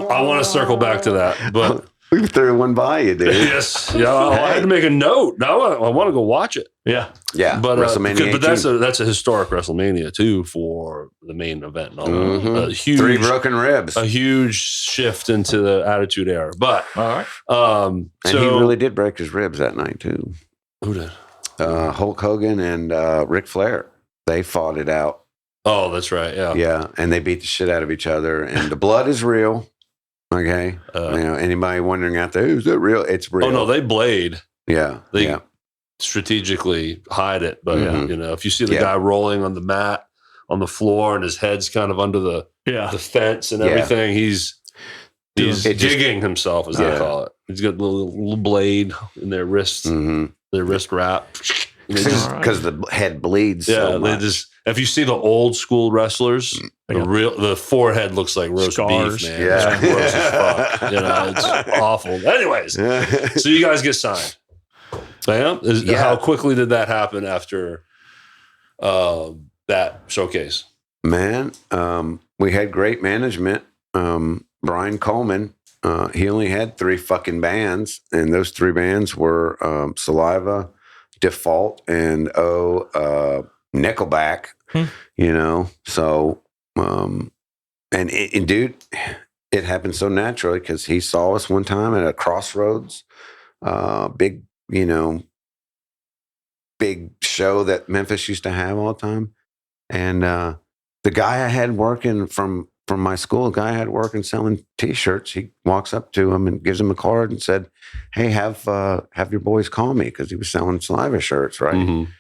I want to circle back to that, but we threw one by you, dude. Yes, yeah. I had to make a note. Now I want to go watch it. Yeah, yeah. But WrestleMania, but that's a historic WrestleMania too for the main event. And all mm-hmm. A huge 3 broken ribs, a huge shift into the Attitude Era. But all right, and he really did break his ribs that night too. Who did? Hulk Hogan and Ric Flair. They fought it out. Oh, that's right. Yeah, yeah, and they beat the shit out of each other. And the blood is real. Okay, anybody wondering out there, is that real? It's real. Oh no, they blade. Yeah, they strategically hide it, but if you see the guy rolling on the mat on the floor and his head's kind of under the fence and everything, he's digging himself, as they call it. He's got a little blade in their wrists, their wrist wrap, because the head bleeds. Yeah, so much. they just. If you see the old school wrestlers, the forehead looks like roast beef, man. Yeah, it's gross as fuck. It's awful. Anyways, so you guys get signed. How quickly did that happen after that showcase? Man, we had great management. Brian Coleman, he only had 3 fucking bands, and those 3 bands were Saliva, Default, and Nickelback. So and dude, it happened so naturally because he saw us one time at a Crossroads, big show that Memphis used to have all the time, and the guy I had working from my school, the guy I had working selling T-shirts, he walks up to him and gives him a card and said, "Hey, have your boys call me," because he was selling Saliva shirts, right? Mm-hmm.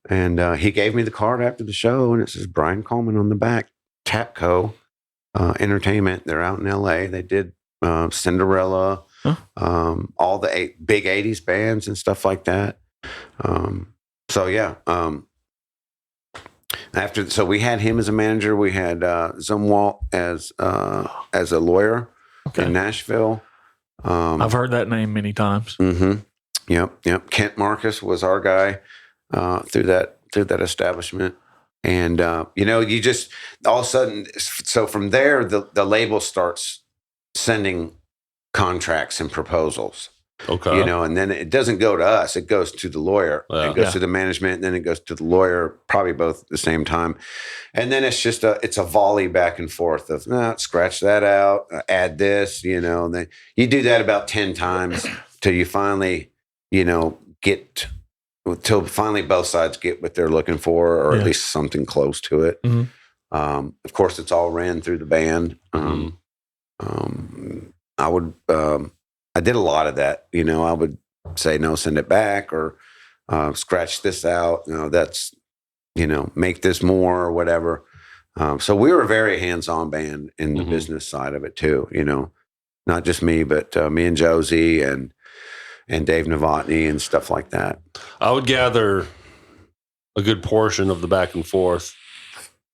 And he gave me the card after the show, and it says Brian Coleman on the back, Tapco Entertainment. They're out in L.A. They did Cinderella, all the big 80s bands and stuff like that. So we had him as a manager. We had Zumwalt as a lawyer in Nashville. I've heard that name many times. Mm-hmm. Yep. Kent Marcus was our guy through that establishment. And, you just all of a sudden, so from there, the label starts sending contracts and proposals. Okay. And then it doesn't go to us. It goes to the lawyer. Yeah. It goes to the management, and then it goes to the lawyer, probably both at the same time. And then it's just it's a volley back and forth of, scratch that out, add this, and then you do that about 10 times till you finally, till finally both sides get what they're looking for, or at least something close to it. Mm-hmm. Of course, it's all ran through the band. I did a lot of that. I would say, no, send it back, or scratch this out. That's, make this more, or whatever. So we were a very hands-on band in the business side of it too. Not just me, but me and Josie and Dave Novotny and stuff like that. I would gather a good portion of the back and forth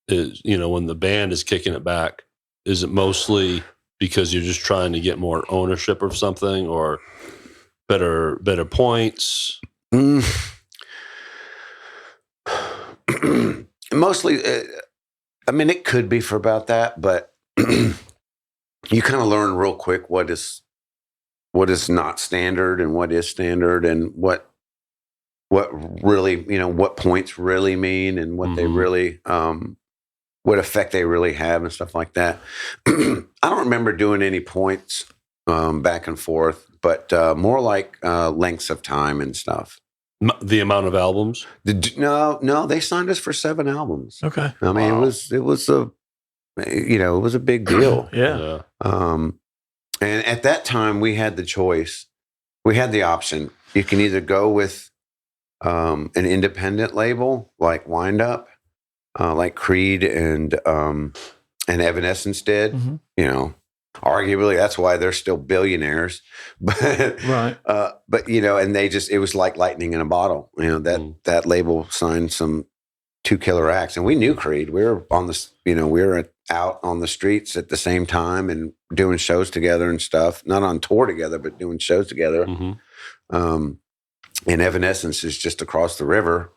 is, when the band is kicking it back, is it mostly because you're just trying to get more ownership of something or better points? Mostly, it could be for about that, but you kind of learn real quick what is not standard and what is standard and what really, what points really mean and what they really, what effect they really have and stuff like that. I don't remember doing any points back and forth, but more like lengths of time and stuff. The amount of albums? No, they signed us for 7 albums. Okay. I mean, it was a big deal. Yeah. And at that time, we had the choice. We had the option. You can either go with an independent label like Wind Up, like Creed and Evanescence did. Arguably that's why they're still billionaires. But right. But and it was like lightning in a bottle. That label signed some 2 killer acts, and we knew Creed. We were on the we were out on the streets at the same time and doing shows together and stuff. Not on tour together, but doing shows together. And Evanescence is just across the river.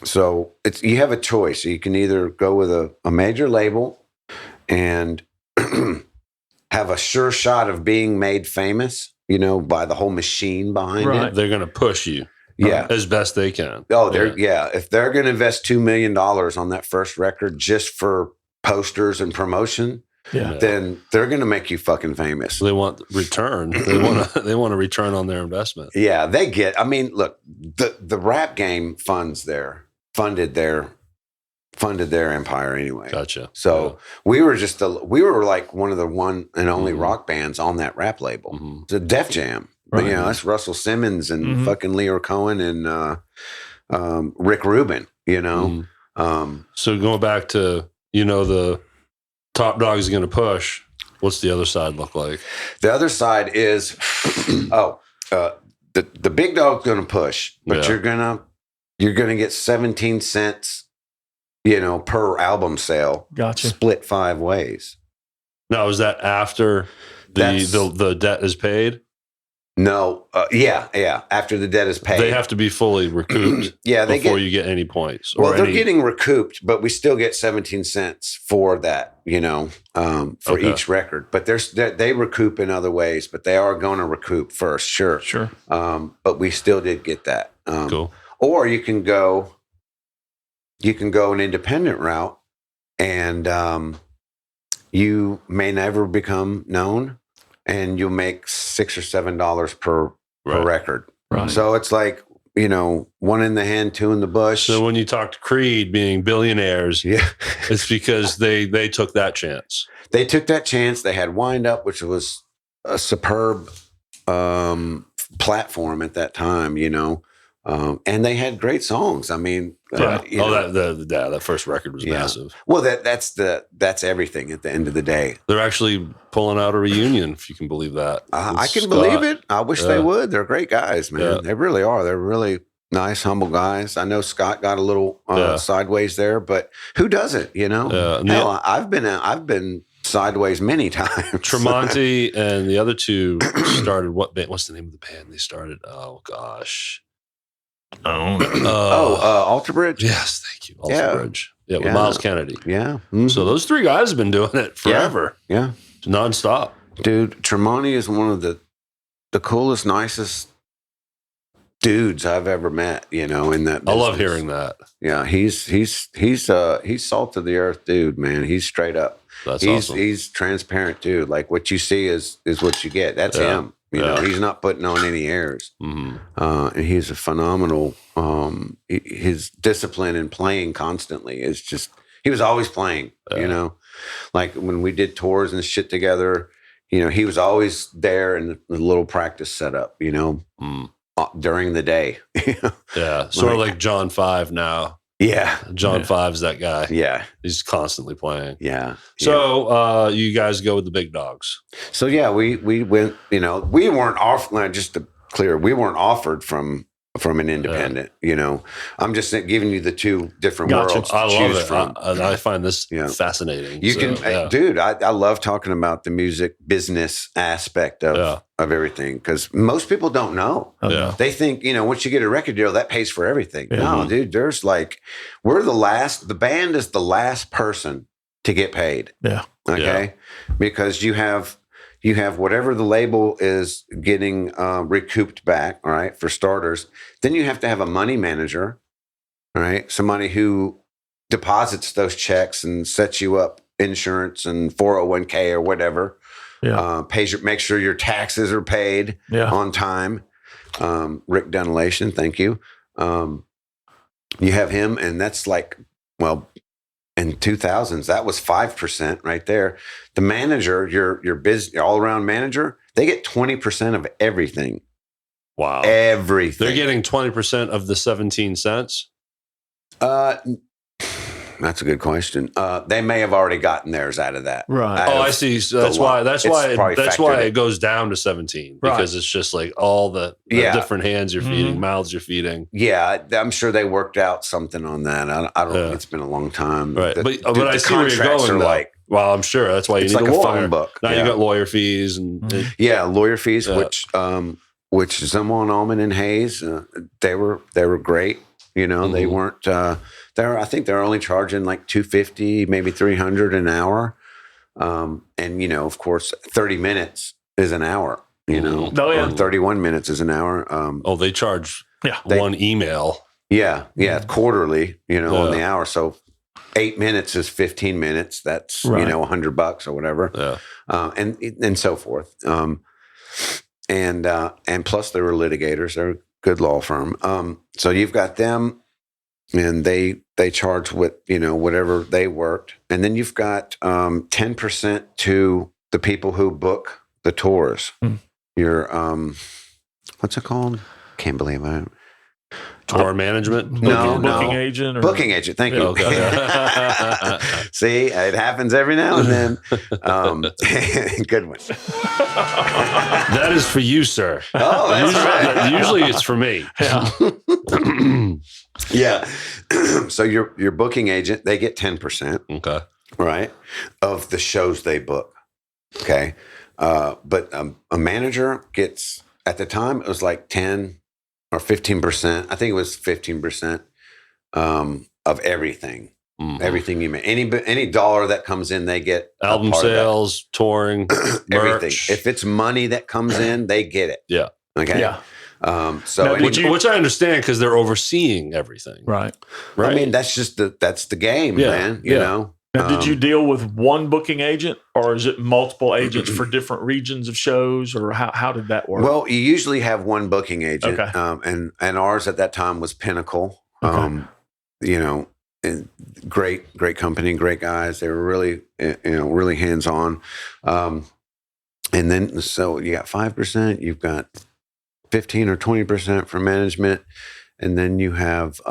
So you have a choice. You can either go with a major label and have a sure shot of being made famous, by the whole machine behind it. They're going to push you. Yeah. As best they can. Oh, if they're going to invest $2 million on that first record just for posters and promotion, then they're going to make you fucking famous. They want return. They want a return on their investment. Yeah, look, the rap game funded their empire anyway. Gotcha. So we were like one of the one and only rock bands on that rap label. It's a Def Jam. Right. But, that's Russell Simmons and fucking Leo Cohen and Rick Rubin, So going back to, the top dog is going to push, what's the other side look like? The other side is, the big dog's going to push, but you're going to get 17 cents, per album sale. Gotcha. Split 5 ways. Now, is that after the debt is paid? No, after the debt is paid. They have to be fully recouped before you get any points. They're getting recouped, but we still get 17 cents for that, for each record. But they recoup in other ways, but they are going to recoup first, sure. Sure. But we still did get that. Cool. Or you can go an independent route and you may never become known. And you'll make $6 or $7 per record. Right. So it's like, one in the hand, 2 in the bush. So when you talk to Creed being billionaires, it's because they took that chance. They took that chance. They had Wind Up, which was a superb platform at that time, and they had great songs. I mean, that first record was massive. Well, that's everything at the end of the day. They're actually pulling out a reunion, if you can believe that. I can believe it. I wish they would. They're great guys, man. Yeah. They really are. They're really nice, humble guys. I know Scott got a little sideways there, but who doesn't? Hell, I've been sideways many times. Tremonti and the other two started what band? What's the name of the band they started? Oh gosh. Alter Bridge? Yes, thank you. Alter Bridge. Yeah, with Miles Kennedy. Yeah. So those 3 guys have been doing it forever. Yeah. Nonstop. Dude, Tremonti is one of the coolest, nicest dudes I've ever met, in that business. I love hearing that. Yeah, he's salt of the earth dude, man. He's straight up. That's awesome. He's transparent too. Like what you see is what you get. That's him. He's not putting on any airs. And he's a phenomenal, his discipline in playing constantly is just, he was always playing, like when we did tours and shit together, he was always there in the little practice setup, during the day. Yeah. Sort of like John 5 now. Yeah. John Five's that guy. Yeah. He's constantly playing. Yeah. So you guys go with the big dogs. So yeah, we went, we weren't offered, just to clear, we weren't offered from an independent, I'm just giving you the two different worlds to I love choose it. from. I find this fascinating. Dude, I love talking about the music business aspect of everything, because most people don't know. They think, once you get a record deal, that pays for everything. No, dude, there's the band is the last person to get paid. Yeah. Okay. Because you have whatever the label is getting recouped back, all right, for starters. Then you have to have a money manager, all right, somebody who deposits those checks and sets you up insurance and 401k or whatever. Make sure your taxes are paid on time. Rick Dunlation, thank you. You have him, and that's in 2000s, that was 5% right there. The manager, your business, all-around manager, they get 20% of everything. Wow. Everything. They're getting 20% of the 17 cents? That's a good question. They may have already gotten theirs out of that. Right. I see. So that's why it goes down to 17, because it's just like all the different hands you're feeding, mouths you're feeding. Yeah, I'm sure they worked out something on that. I don't know. It's been a long time. Right. But I see where you're going. Well, I'm sure that's why you need a lawyer. Phone book. Now you got lawyer fees and lawyer fees, which Zimmerman, Ullman, and Hayes, they were great. They weren't. I think they're only charging like $250, maybe $300 an hour, and of course, 30 minutes is an hour. Or 31 minutes is an hour. They charge one email. Quarterly. On the hour. So 8 minutes is 15 minutes. That's $100 or whatever. And so forth. And plus they were litigators. They're a good law firm. So you've got them, and they charge whatever they worked. And then you've got 10% to the people who book the tours. Your what's it called? Can't believe it. Tour management? Booking agent? Booking agent, thank you. Okay. See, it happens every now and then. Good one. That is for you, sir. Oh, that's right. Usually it's for me. Yeah. So your booking agent, they get 10%. Okay. Right? Of the shows they book. Okay. But a manager gets, at the time, it was like 10 or 15%. I think it was 15% of everything. Everything you make. Any dollar that comes in, they get album sales, touring, everything. merch. If it's money that comes in, they get it. Yeah. Okay. Yeah. Which I understand, because they're overseeing everything. Right. I mean, that's the game, man. You know. Now, did you deal with one booking agent, or is it multiple agents for different regions of shows, or how did that work? Well, you usually have one booking agent, okay. And ours at that time was Pinnacle. Okay. And great company, great guys. They were really, really hands on. And then so you got 5%, you've got 15 or 20% for management, and then you have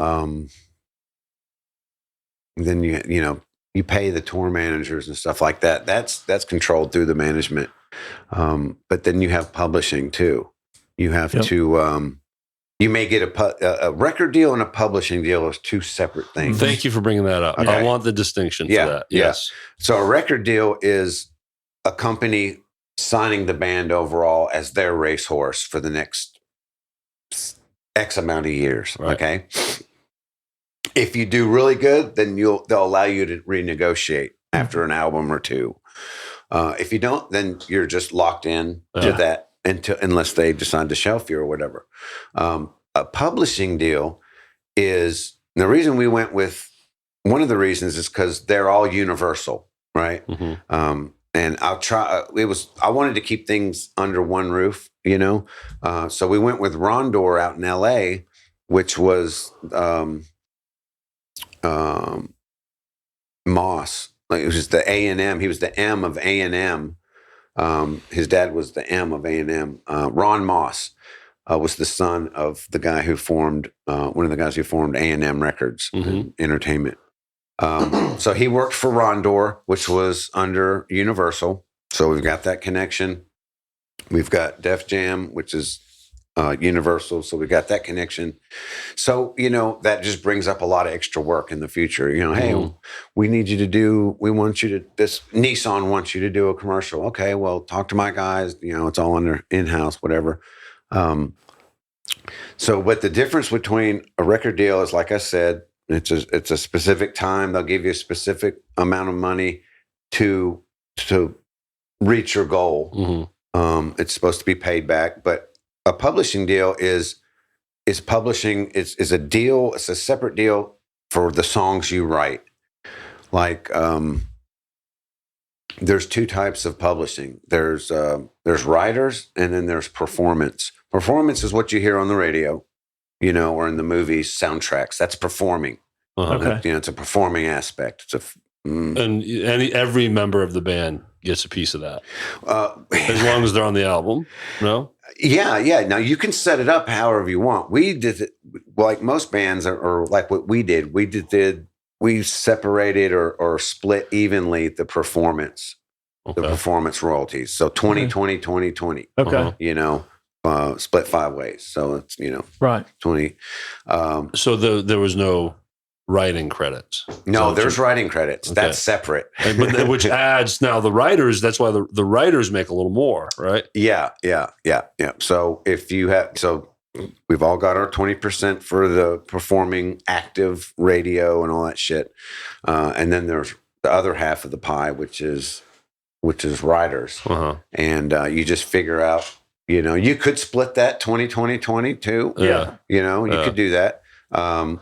you pay the tour managers and stuff like that. That's controlled through the management. But then you have publishing too. You have to, you may get a record deal and a publishing deal is two separate things. Thank you for bringing that up. Okay. I want the distinction for that. Yes. So a record deal is a company signing the band overall as their racehorse for the next X amount of years. Right. Okay. If you do really good, then they'll allow you to renegotiate after an album or two. If you don't, then you're just locked in to that unless they decide to shelf you or whatever. A publishing deal is the reason we went with. One of the reasons is because they're all universal, right? Mm-hmm. And I wanted to keep things under one roof, So we went with Rondor out in LA, which was Moss. Like it was just the A&M. He was the M of A&M. His dad was the M of A&M. Ron Moss. was the son of the guy who formed one of the guys who formed A&M Records Entertainment. So he worked for Rondor, which was under Universal. So we've got that connection. We've got Def Jam, which is Universal. So we got that connection. So, that just brings up a lot of extra work in the future. Hey, we need you to this Nissan wants you to do a commercial. Okay, well, talk to my guys. It's all under in-house, whatever. So, but the difference between a record deal is, like I said, it's a specific time. They'll give you a specific amount of money to reach your goal. It's supposed to be paid back, but a publishing deal is publishing. Is a deal. It's a separate deal for the songs you write. Like, there's two types of publishing. There's writers, and then there's performance. Performance is what you hear on the radio, or in the movies, soundtracks. That's performing. Okay. It's a performing aspect. And every member of the band gets a piece of that, as long as they're on the album. No. Yeah. Now you can set it up however you want. We did it like most bands, or like what we did. We separated or split evenly the performance, the performance royalties. So 20, 20, 20, 20. Okay. Split 5 ways. So it's, right. 20. So there was no writing credits. No, there's writing credits. Okay. That's separate. But which adds now the writers, that's why the writers make a little more, right? Yeah. So we've all got our 20% for the performing active radio and all that shit. And then there's the other half of the pie, which is writers. And you just figure out, you could split that 20, 20, 20 too. Yeah. You could do that.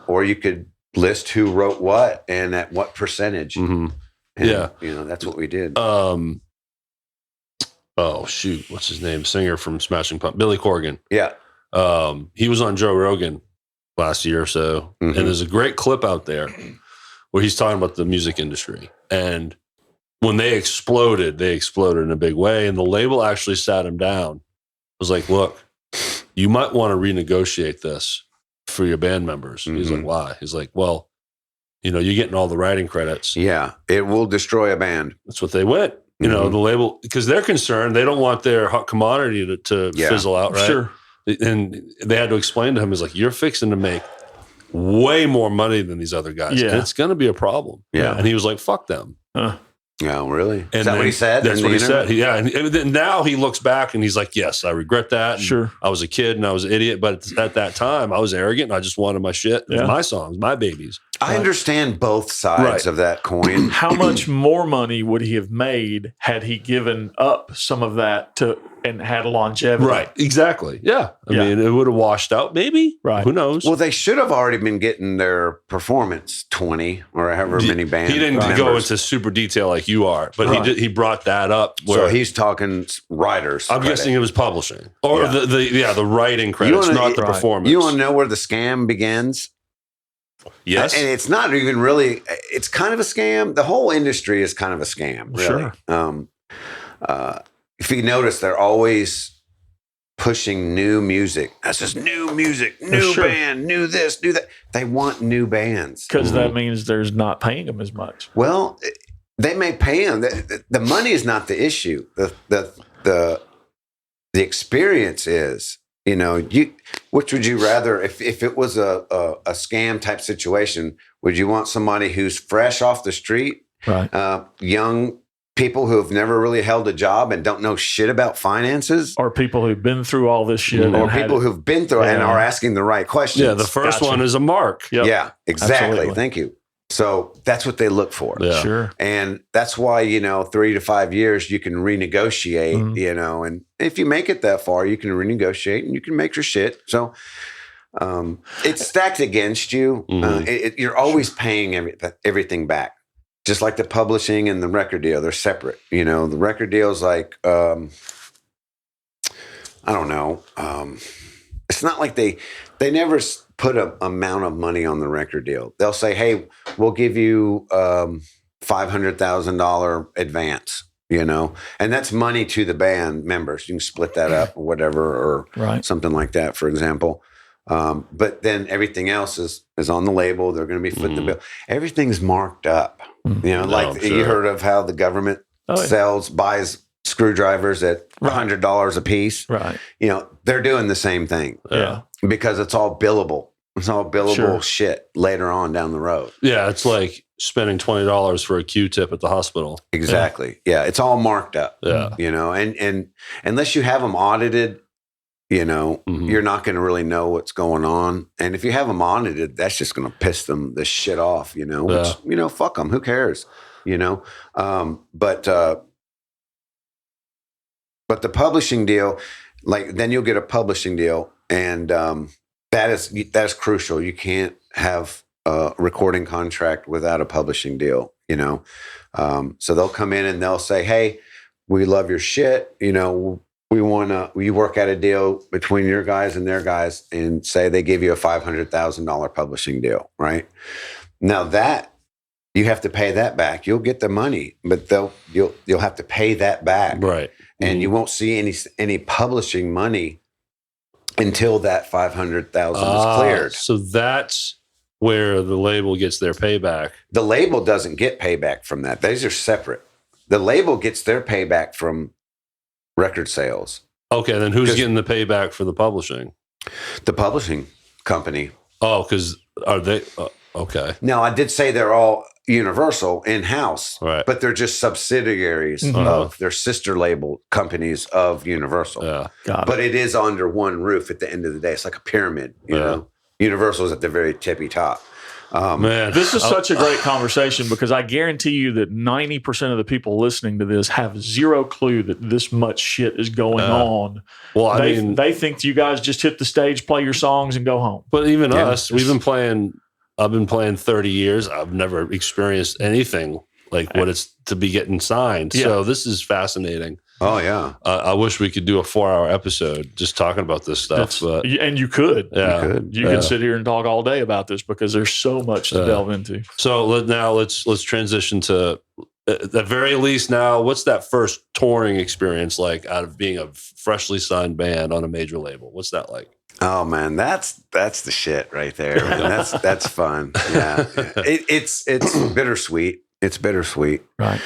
Or you could list who wrote what and at what percentage. And, that's what we did. Oh shoot, what's his name? Singer from Smashing Pumpkins, Billy Corgan. Yeah. He was on Joe Rogan last year or so, and there's a great clip out there where he's talking about the music industry, and when they exploded in a big way, and the label actually sat him down. It was like, look, you might want to renegotiate this for your band members. He's like, why? He's like, well, you're getting all the writing credits. Yeah, it will destroy a band. That's what they went. The label, because they're concerned, they don't want their hot commodity to fizzle out, right? Sure. And they had to explain to him, he's like, you're fixing to make way more money than these other guys. Yeah. And it's going to be a problem. Yeah. And he was like, fuck them. Yeah, really? And is that what he said? That's what he said. And then now he looks back and he's like, yes, I regret that. Sure. I was a kid and I was an idiot, but at that time I was arrogant and I just wanted my shit, my songs, my babies. I understand both sides of that coin. How much more money would he have made had he given up some of that and had longevity? Right. Exactly. Yeah. I mean, it would have washed out maybe. Right. Who knows? Well, they should have already been getting their performance 20 or however many bands. He didn't go into super detail like you are, but he brought that up. So he's talking writers. I'm guessing it was publishing or the writing credits, not the performance. You want to know where the scam begins? Yes. And it's not even really, it's kind of a scam. The whole industry is kind of a scam, really. Sure. If you notice, they're always pushing new music. That's just new music, new band, new this, new that. They want new bands. Because that means there's not paying them as much. Well, they may pay them. The money is not the issue. The experience is. Which would you rather, if it was a scam type situation, would you want somebody who's fresh off the street, right? Young people who have never really held a job and don't know shit about finances, or people who've been through all this shit, or people who've been through it and are asking the right questions? Yeah, the first one is a mark. Yep. Yeah, exactly. Absolutely. Thank you. So that's what they look for. Yeah. Sure. And that's why, 3 to 5 years you can renegotiate, and if you make it that far, you can renegotiate and you can make your shit. So it's stacked against you. You're always paying everything back. Just like the publishing and the record deal, they're separate. The record deal is like, I don't know. It's not like they never put an amount of money on the record deal. They'll say, hey, we'll give you $500,000 advance, you know, and that's money to the band members. You can split that up or whatever, or something like that, for example. But then everything else is on the label. They're going to be footing the bill. Everything's marked up. You know, you heard of how the government buys screwdrivers at $100 a piece. Right. You know, they're doing the same thing. Yeah. Because it's all billable. It's all billable shit later on down the road. Yeah, it's like spending $20 for a Q-tip at the hospital. Exactly. Yeah, it's all marked up. Yeah. You know, and unless you have them audited, you know, you're not going to really know what's going on. And if you have them audited, that's just going to piss them the shit off, you know. Which, you know, fuck them. Who cares? You know. But the publishing deal, like, then you'll get a publishing deal, and that is crucial. You can't have a recording contract without a publishing deal, you know. So they'll come in and they'll say, hey, we love your shit. You know, we work out a deal between your guys and their guys, and say they give you a $500,000 publishing deal, right? Now that you have to pay that back. You'll get the money, but you'll have to pay that back. Right. And you won't see any publishing money until that $500,000 is cleared. So that's where the label gets their payback. The label doesn't get payback from that. These are separate. The label gets their payback from record sales. Okay, then who's getting the payback for the publishing? The publishing company. Oh, because are they... okay. Now, I did say they're all Universal in-house, right, but they're just subsidiaries of their sister label companies of Universal. Yeah, but it is under one roof at the end of the day. It's like a pyramid, you know. Universal is at the very tippy top. Man, this is such a great conversation, because I guarantee you that 90% of the people listening to this have zero clue that this much shit is going on. Well, they think you guys just hit the stage, play your songs, and go home. But even us, I've been playing 30 years. I've never experienced anything like what it's to be getting signed. Yeah. So this is fascinating. Oh, yeah. I wish we could do a 4-hour episode just talking about this stuff. And you could. Yeah. You could sit here and talk all day about this, because there's so much to delve into. So let's transition to, at the very least now, what's that first touring experience like out of being a freshly signed band on a major label? What's that like? Oh man, that's the shit right there. Man. That's fun. Yeah, it's bittersweet. It's bittersweet, right?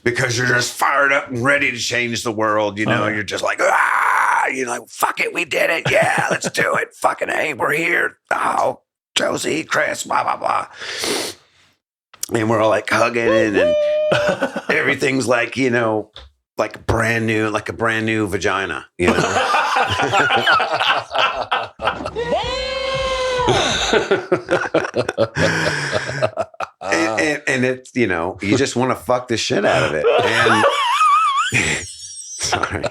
Because you're just fired up and ready to change the world. You know, you're just like, you're like, fuck it, we did it. Yeah, let's do it. Fucking hey, we're here. Oh, Josie, Chris, blah blah blah. And we're all like hugging, and everything's like, you know, like a brand new vagina, you know. and it's, you know, you just want to fuck the shit out of it. And sorry.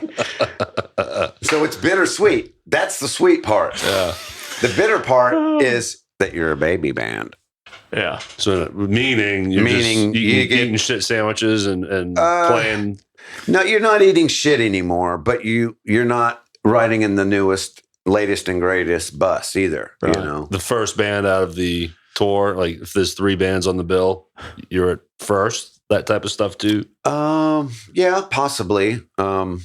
So it's bittersweet. That's the sweet part. Yeah. The bitter part is that you're a baby band. Yeah. So meaning you're eating shit sandwiches and playing. No, you're not eating shit anymore, but you're not riding in the newest, latest and greatest bus either. Right. You know, the first band out of the tour, like if there's 3 bands on the bill, you're at first, that type of stuff too. Yeah, possibly. I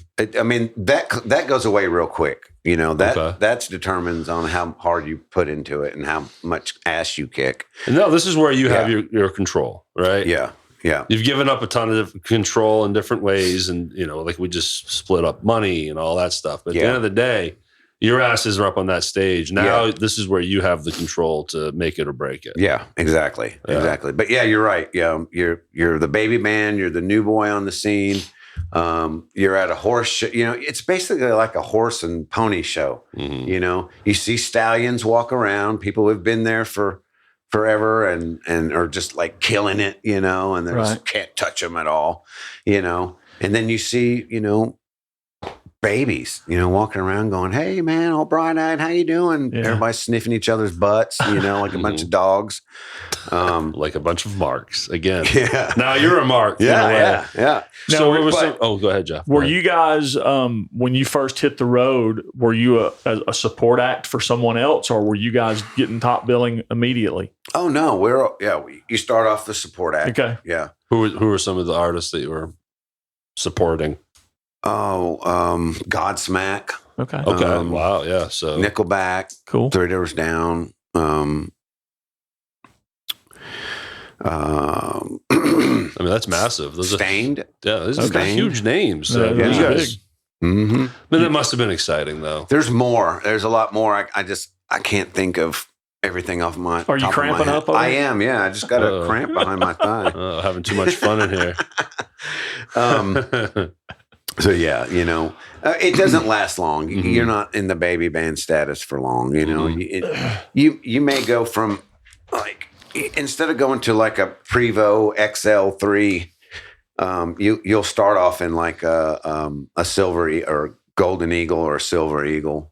mean, that goes away real quick. You know, that determines on how hard you put into it and how much ass you kick. No, this is where you have your control, right? Yeah. Yeah. You've given up a ton of control in different ways. And, you know, like we just split up money and all that stuff. But at the end of the day, your asses are up on that stage. Now this is where you have the control to make it or break it. Yeah, exactly. Yeah. Exactly. But yeah, you're right. Yeah. You're the baby man. You're the new boy on the scene. You're at a horse show. You know, it's basically like a horse and pony show. Mm-hmm. You know, you see stallions walk around, people who have been there for forever and are just like killing it, you know, and they just can't touch them at all, you know. And then you see, you know, babies, walking around going, "Hey man, all bright-eyed, how you doing?" Yeah. Everybody's sniffing each other's butts, like a bunch of dogs. Like a bunch of marks again. Yeah. Now you're a mark. Yeah. So it was. Go ahead, Jeff. Were you guys, when you first hit the road, were you a support act for someone else, or were you guys getting top billing immediately? Oh no, you start off the support act. Okay. Yeah. Who were some of the artists that you were supporting? Oh, Godsmack. Okay. Wow. Yeah. So Nickelback. Cool. 3 Doors Down. I mean, that's massive. Those Stained. those are huge names. Yeah, You that's guys. Mm-hmm. But it must have been exciting, though. There's more. There's a lot more. I can't think of everything off my. Are you top of my cramping head. up over I it? am. Yeah, I just got a cramp behind my thigh. Having too much fun in here. So yeah, it doesn't last long. You're not in the baby band status for long. You may go from like instead of going to like a Prevo XL3, you'll start off in like a silver or golden eagle or a silver eagle.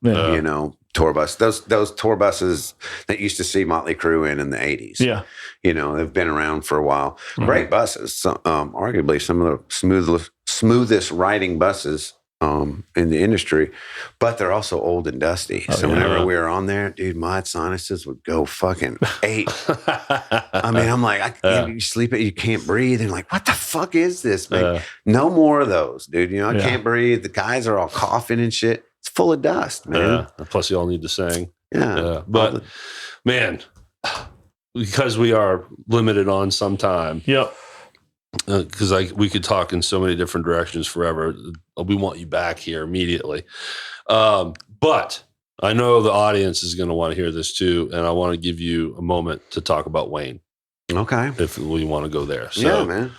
Tour bus. Those tour buses that used to see Motley Crue in the 80s. Yeah. They've been around for a while. Great buses. Arguably some of the smoothest riding buses in the industry, but they're also old and dusty. So whenever we were on there, dude, my sinuses would go fucking 8. I mean, I'm like, you sleep it, you can't breathe. And like, what the fuck is this, man? No more of those, dude. I can't breathe. The guys are all coughing and shit. It's full of dust, man. Plus, you all need to sing. Yeah. But man, because we are limited on some time. Yep. Because we could talk in so many different directions forever. We want you back here immediately. But I know the audience is going to want to hear this too, and I want to give you a moment to talk about Wayne. Okay. If we want to go there. Yeah, man.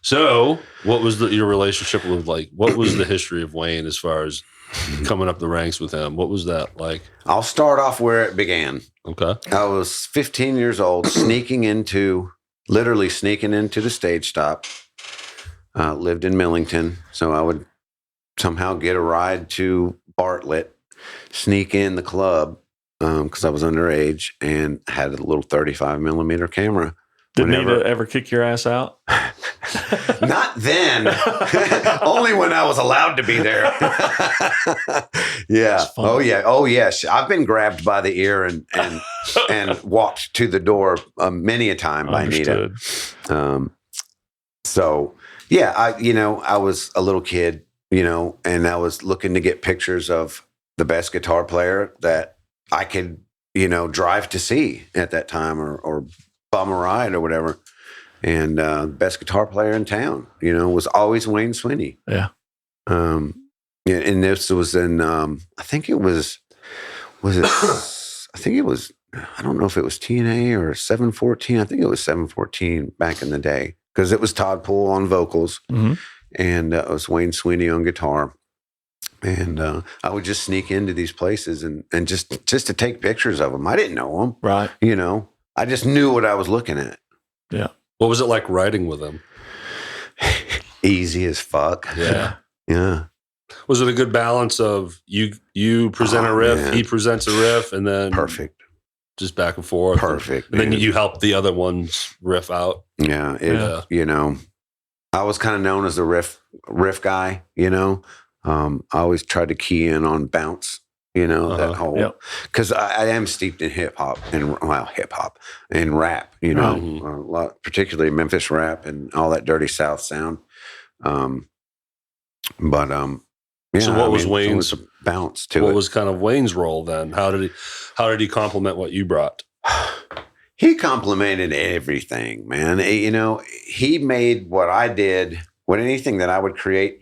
So what was your relationship with, like, what was the history of Wayne as far as coming up the ranks with him? What was that like? I'll start off where it began. Okay. I was 15 years old, literally sneaking into the stage stop. Lived in Millington, so I would somehow get a ride to Bartlett, sneak in the club because I was underage and had a little 35 millimeter camera. Didn't he ever kick your ass out? Not then. Only when I was allowed to be there. Yeah. Oh yeah. Oh yes. I've been grabbed by the ear and walked to the door many a time by Nita. So yeah, I was a little kid, and I was looking to get pictures of the best guitar player that I could, drive to see at that time or bum a ride or whatever. And best guitar player in town, was always Wayne Swinny. Yeah. And this was in, I don't know if it was TNA or 714. I think it was 714 back in the day because it was Todd Poole on vocals and it was Wayne Swinny on guitar. And I would just sneak into these places and just to take pictures of them. I didn't know them. Right. I just knew what I was looking at. Yeah. What was it like riding with him? Easy as fuck. Yeah. Yeah. Was it a good balance of you present a riff, man. he presents a riff, and then Perfect. just back and forth? Perfect. And then you help the other ones riff out? Yeah. I was kind of known as the riff guy, I always tried to key in on bounce, that whole, because I am steeped in hip hop and rap, a lot, particularly Memphis rap and all that dirty South sound. So what was Wayne's there was a bounce to it? What was kind of Wayne's role then? How did he complement what you brought? He complimented everything, man. He made what I did, anything that I would create,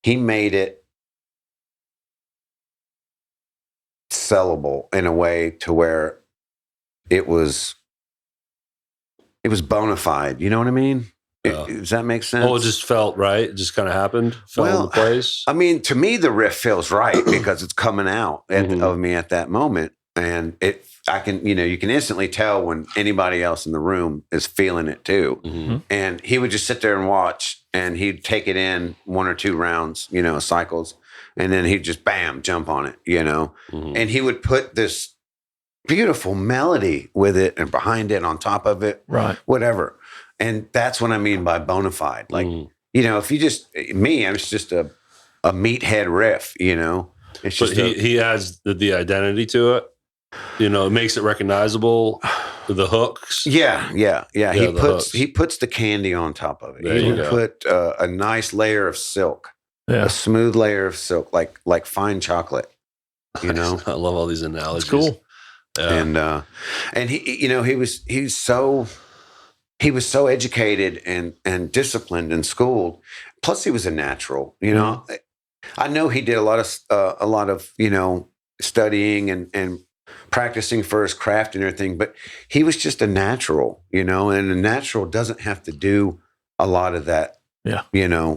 he made it sellable in a way to where it was bona fide. You know what I mean? Does that make sense? Oh, it just felt right. It just kind of happened, fell into place. I mean, to me, the riff feels right because it's coming out of me at that moment, and I can, you can instantly tell when anybody else in the room is feeling it too. Mm-hmm. And he would just sit there and watch, and he'd take it in 1 or 2 rounds, cycles, and then he'd just bam, jump on it, Mm-hmm. and he would put this beautiful melody with it and behind it, on top of it, right, whatever. And that's what I mean by bona fide. Like, if you just, it's just a meathead riff, It's just he adds the identity to it. It makes it recognizable. The hooks. Yeah. He puts the candy on top of it. There He you would go. put a nice layer of silk, yeah, a smooth layer of silk, like fine chocolate. I love all these analogies. it's cool. Yeah. And he was so educated and disciplined and schooled. Plus, he was a natural. I know he did a lot of studying and practicing for his craft and everything, but he was just a natural, and a natural doesn't have to do a lot of that,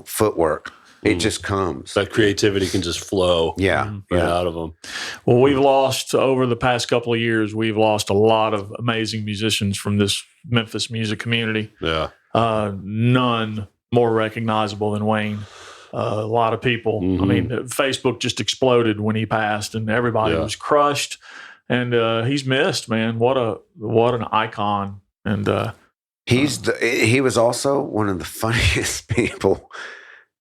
footwork. It just comes. That creativity can just flow right out of them. Well, we've lost, over the past couple of years, we've lost a lot of amazing musicians from this Memphis music community. Yeah. None more recognizable than Wayne. A lot of people. Mm-hmm. I mean, Facebook just exploded when he passed, and everybody was crushed. And he's missed, man. What an icon. And he was also one of the funniest people.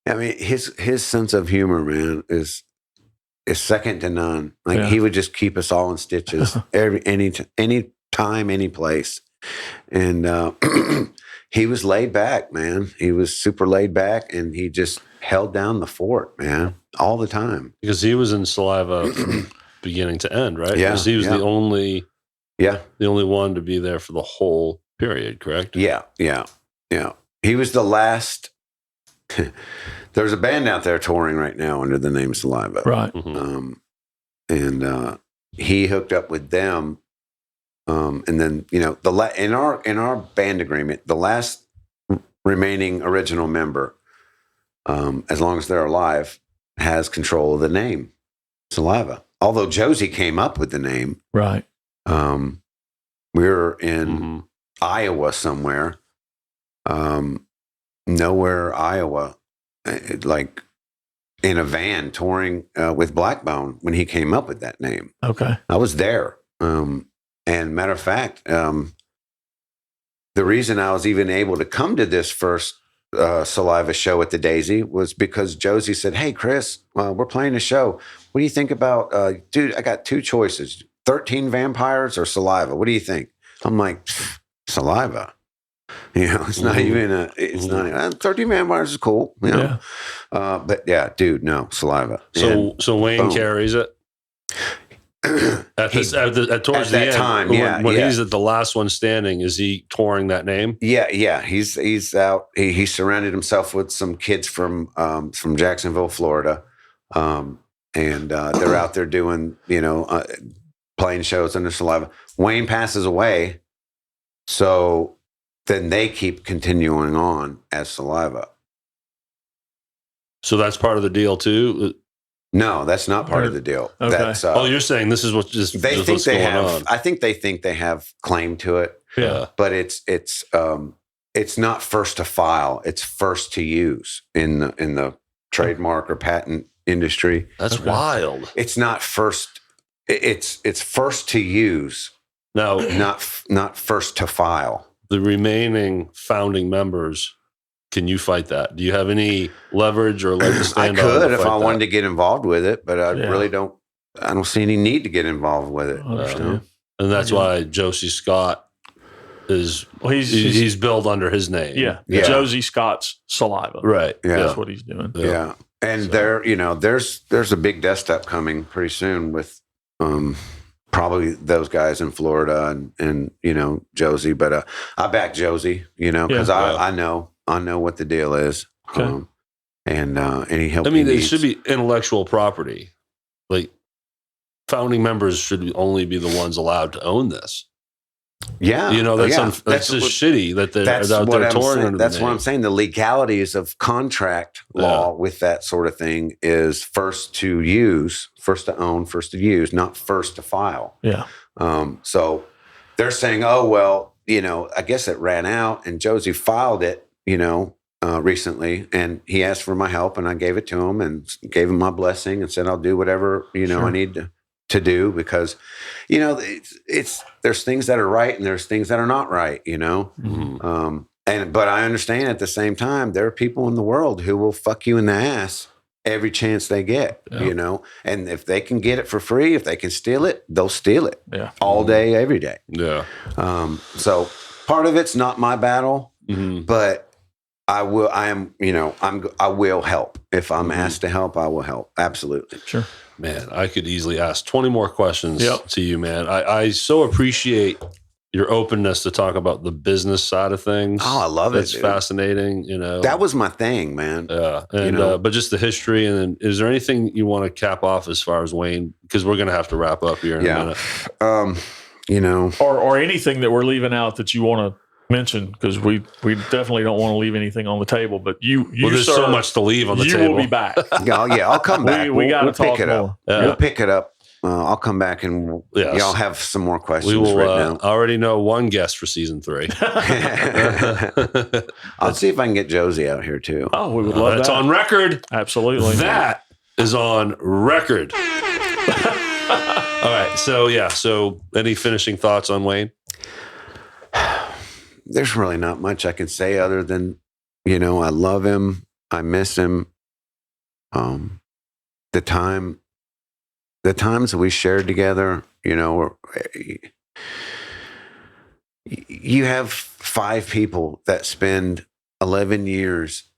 I mean, his sense of humor, man, is second to none. Like, he would just keep us all in stitches any time, any place. And he was laid back, man. He was super laid back, and he just held down the fort, man, all the time. Because he was in Saliva from beginning to end, right? Yeah. Because he was the only one to be there for the whole period, correct? Yeah. He was the last. There's a band out there touring right now under the name Saliva. right. Mm-hmm. And he hooked up with them. And then, in our band agreement, the last remaining original member, as long as they're alive, has control of the name Saliva. Although Josie came up with the name. Right. We were in Iowa somewhere. Nowhere, Iowa, like in a van touring with Blackbone when he came up with that name. Okay. I was there. And matter of fact, the reason I was even able to come to this first Saliva show at the Daisy was because Josie said, "Hey, Chris, we're playing a show. What do you think about, dude, I got 2 choices, 13 Vampires or Saliva. What do you think?" I'm like, Saliva. It's not even it's not 13 Vampires is cool. But yeah, dude, no, Saliva. So Wayne carries it towards the end. Time, when he's at the last one standing, is he touring that name? Yeah. He's out. He surrounded himself with some kids from Jacksonville, Florida, and they're out there doing playing shows under Saliva. Wayne passes away, so then they keep continuing on as Saliva. So that's part of the deal too. No, that's not part of the deal. Okay. That's, you're saying this is what they think what's they going have. on. I think they think they have claim to it. Yeah. But it's not first to file. It's first to use in the trademark or patent industry. That's wild. It's not first. It's first to use. Now, not first to file. The remaining founding members, can you fight that? Do you have any leverage or leg to I stand on? could if I wanted to get involved with it, but I really don't. I don't see any need to get involved with it. And that's why Josie Scott is. Well, he's billed under his name. Yeah. Josie Scott's Saliva. Right. Yeah. That's what he's doing. Yeah. And there's a big desktop coming pretty soon with probably those guys in Florida and Josie, but I back Josie, because I know what the deal is. Okay. And he helped. I mean, it should be intellectual property. Like, founding members should only be the ones allowed to own this. Yeah. That's just shitty that they're out there touring under That's the what name. I'm saying. The legalities of contract law with that sort of thing is first to use, first to own, first to use, not first to file. Yeah. So they're saying, oh, well, I guess it ran out, and Josie filed it, recently, and he asked for my help, and I gave it to him and gave him my blessing and said, I'll do whatever, I need to do, because, there's things that are right and there's things that are not right, Mm-hmm. But I understand at the same time, there are people in the world who will fuck you in the ass every chance they get, and if they can get it for free, if they can steal it, they'll steal it all day, every day. Yeah. So part of it's not my battle, but I will help. If I'm asked to help, I will help. Absolutely. Sure. Man, I could easily ask 20 more questions to you, man. I so appreciate your openness to talk about the business side of things. Oh, I love it. It's fascinating, That was my thing, man. Yeah. And, but just the history. And then is there anything you want to cap off as far as Wayne? Because we're going to have to wrap up here in a minute. Or anything that we're leaving out that you want to mention, because we definitely don't want to leave anything on the table. But there's so much to leave on the table. You will be back. I'll come back. we got to talk pick it more. up. We'll pick it up. I'll come back and y'all have some more questions. We will. Right now. I already know one guest for season 3. I'll see if I can get Josie out here too. Oh, we would love that. That's on record. Absolutely. That is on record. All right. So any finishing thoughts on Wayne? There's really not much I can say other than, I love him. I miss him. The times that we shared together, you have 5 people that spend 11 years,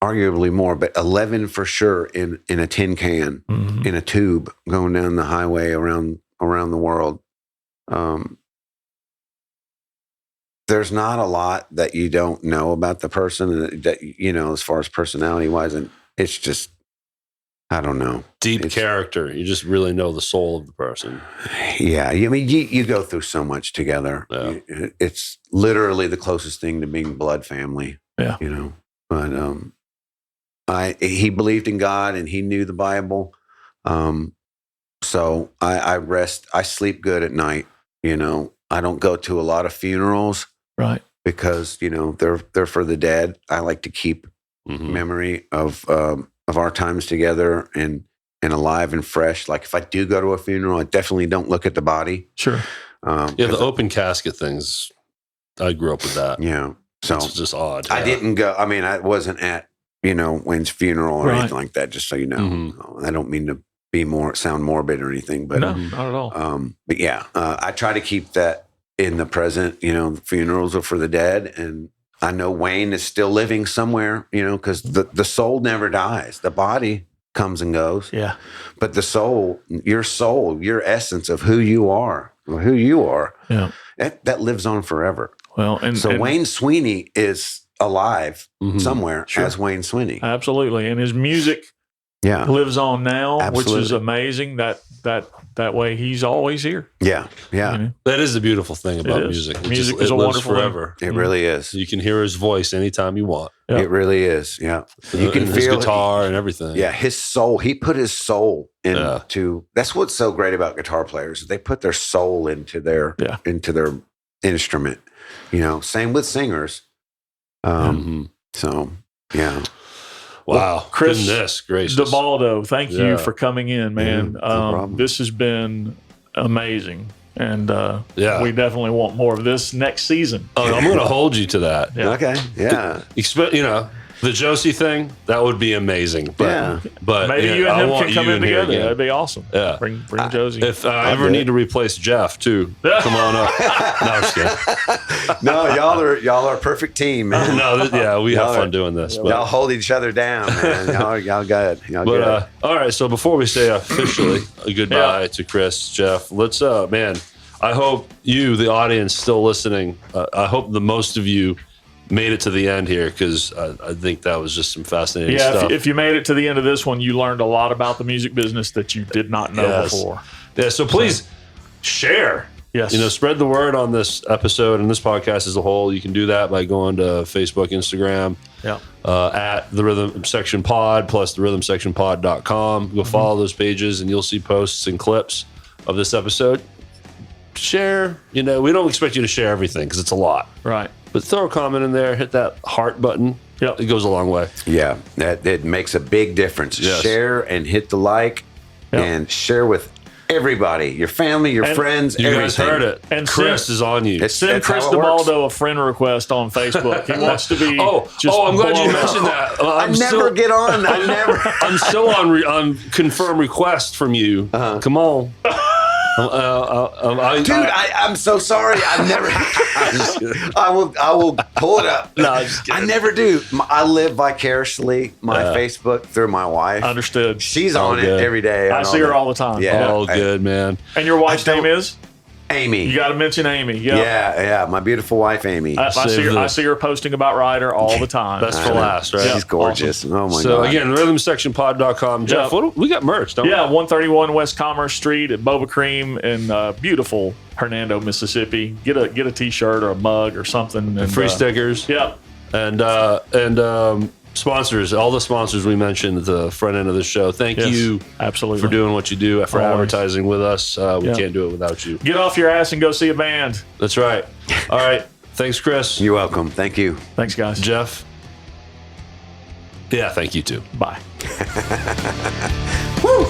arguably more, but 11 for sure in a tin can, in a tube, going down the highway around the world. There's not a lot that you don't know about the person that, as far as personality wise, and it's just, I don't know. Deep character. You just really know the soul of the person. Yeah. I mean, you go through so much together. Yeah. It's literally the closest thing to being blood family. Yeah. But he believed in God and he knew the Bible. So I sleep good at night. I don't go to a lot of funerals. Right. Because, they're for the dead. I like to keep memory of our times together and alive and fresh. Like if I do go to a funeral, I definitely don't look at the body. Sure. The open casket things. I grew up with that. Yeah. So it's just odd. I didn't go. I mean, I wasn't at, Wayne's funeral or anything like that, just so you know. I don't mean to sound morbid or anything, but no, not at all. But yeah, I try to keep that in the present. The funerals are for the dead, and I know Wayne is still living somewhere, because the soul never dies. The body comes and goes. Yeah. But the soul, your essence of who you are, yeah, that lives on forever. Well, and Wayne Swinny is alive somewhere as Wayne Swinny. Absolutely. And his music lives on now, which is amazing. That way he's always here. Yeah. Yeah. That is the beautiful thing about music. Music is a lives wonderful forever. It really is. You can hear his voice anytime you want. Yeah. It really is. Yeah. You can his feel guitar and everything. Yeah. His soul. He put his soul into. That's what's so great about guitar players. They put their soul into their instrument. Same with singers. So yeah. Wow. Well, Chris, goodness gracious. DaBaldo, thank you for coming in, man. Yeah, no problem. This has been amazing. And we definitely want more of this next season. Oh, I'm going to hold you to that. Yeah. Okay. Yeah. The Josie thing, that would be amazing. But maybe you and him can come in together. That'd be awesome. Yeah. Bring Josie. If I ever need to replace Jeff too, come on up. No, I'm just kidding. No, y'all are a perfect team, man. We have fun doing this. But, y'all hold each other down, man. Y'all good. All right. So before we say officially a goodbye to Chris, Jeff, let's man. I hope you, the audience, still listening. I hope the most of you made it to the end here, because I think that was just some fascinating stuff. If you made it to the end of this one, you learned a lot about the music business that you did not know before. Yeah, so please share. Yes. Spread the word on this episode and this podcast as a whole. You can do that by going to Facebook, Instagram, at The Rhythm Section Pod, plus therhythmsectionpod.com. Go follow those pages, and you'll see posts and clips of this episode. share. We don't expect you to share everything because it's a lot. Right. But throw a comment in there, hit that heart button. Yep. It goes a long way. Yeah, it makes a big difference. Yes. Share and hit the like and share with everybody, your family, your friends, You everything. guys heard it. And Chris is on you. Send Chris DaBaldo a friend request on Facebook. He wants to be. I'm glad you mentioned that. I never get on. I never. I'm still on confirm request from you. Come on. Dude, I'm so sorry. I never. I will pull it up. No, I'm just kidding. I never do. I live vicariously my Facebook through my wife. Understood. She's on it every day. I see her all the time. Yeah. Oh, good, man. And your wife's name is? Amy. You got to mention Amy. Yep. Yeah. My beautiful wife, Amy. I see her posting about Ryder all the time. Best for last, right? She's gorgeous. Awesome. Oh, my God. So, again, rhythmsectionpod.com. Jeff, we got merch, don't we? Yeah, 131 West Commerce Street at Boba Cream in beautiful Hernando, Mississippi. Get a T-shirt or a mug or something. And free stickers. Yep. And sponsors, all the sponsors we mentioned at the front end of the show. Thank you absolutely for doing what you do, for Always. advertising with us. We can't do it without you. Get off your ass and go see a band. That's right. All right. Thanks, Chris. You're welcome. Thank you. Thanks, guys. Jeff. Yeah, thank you too. Bye. Woo!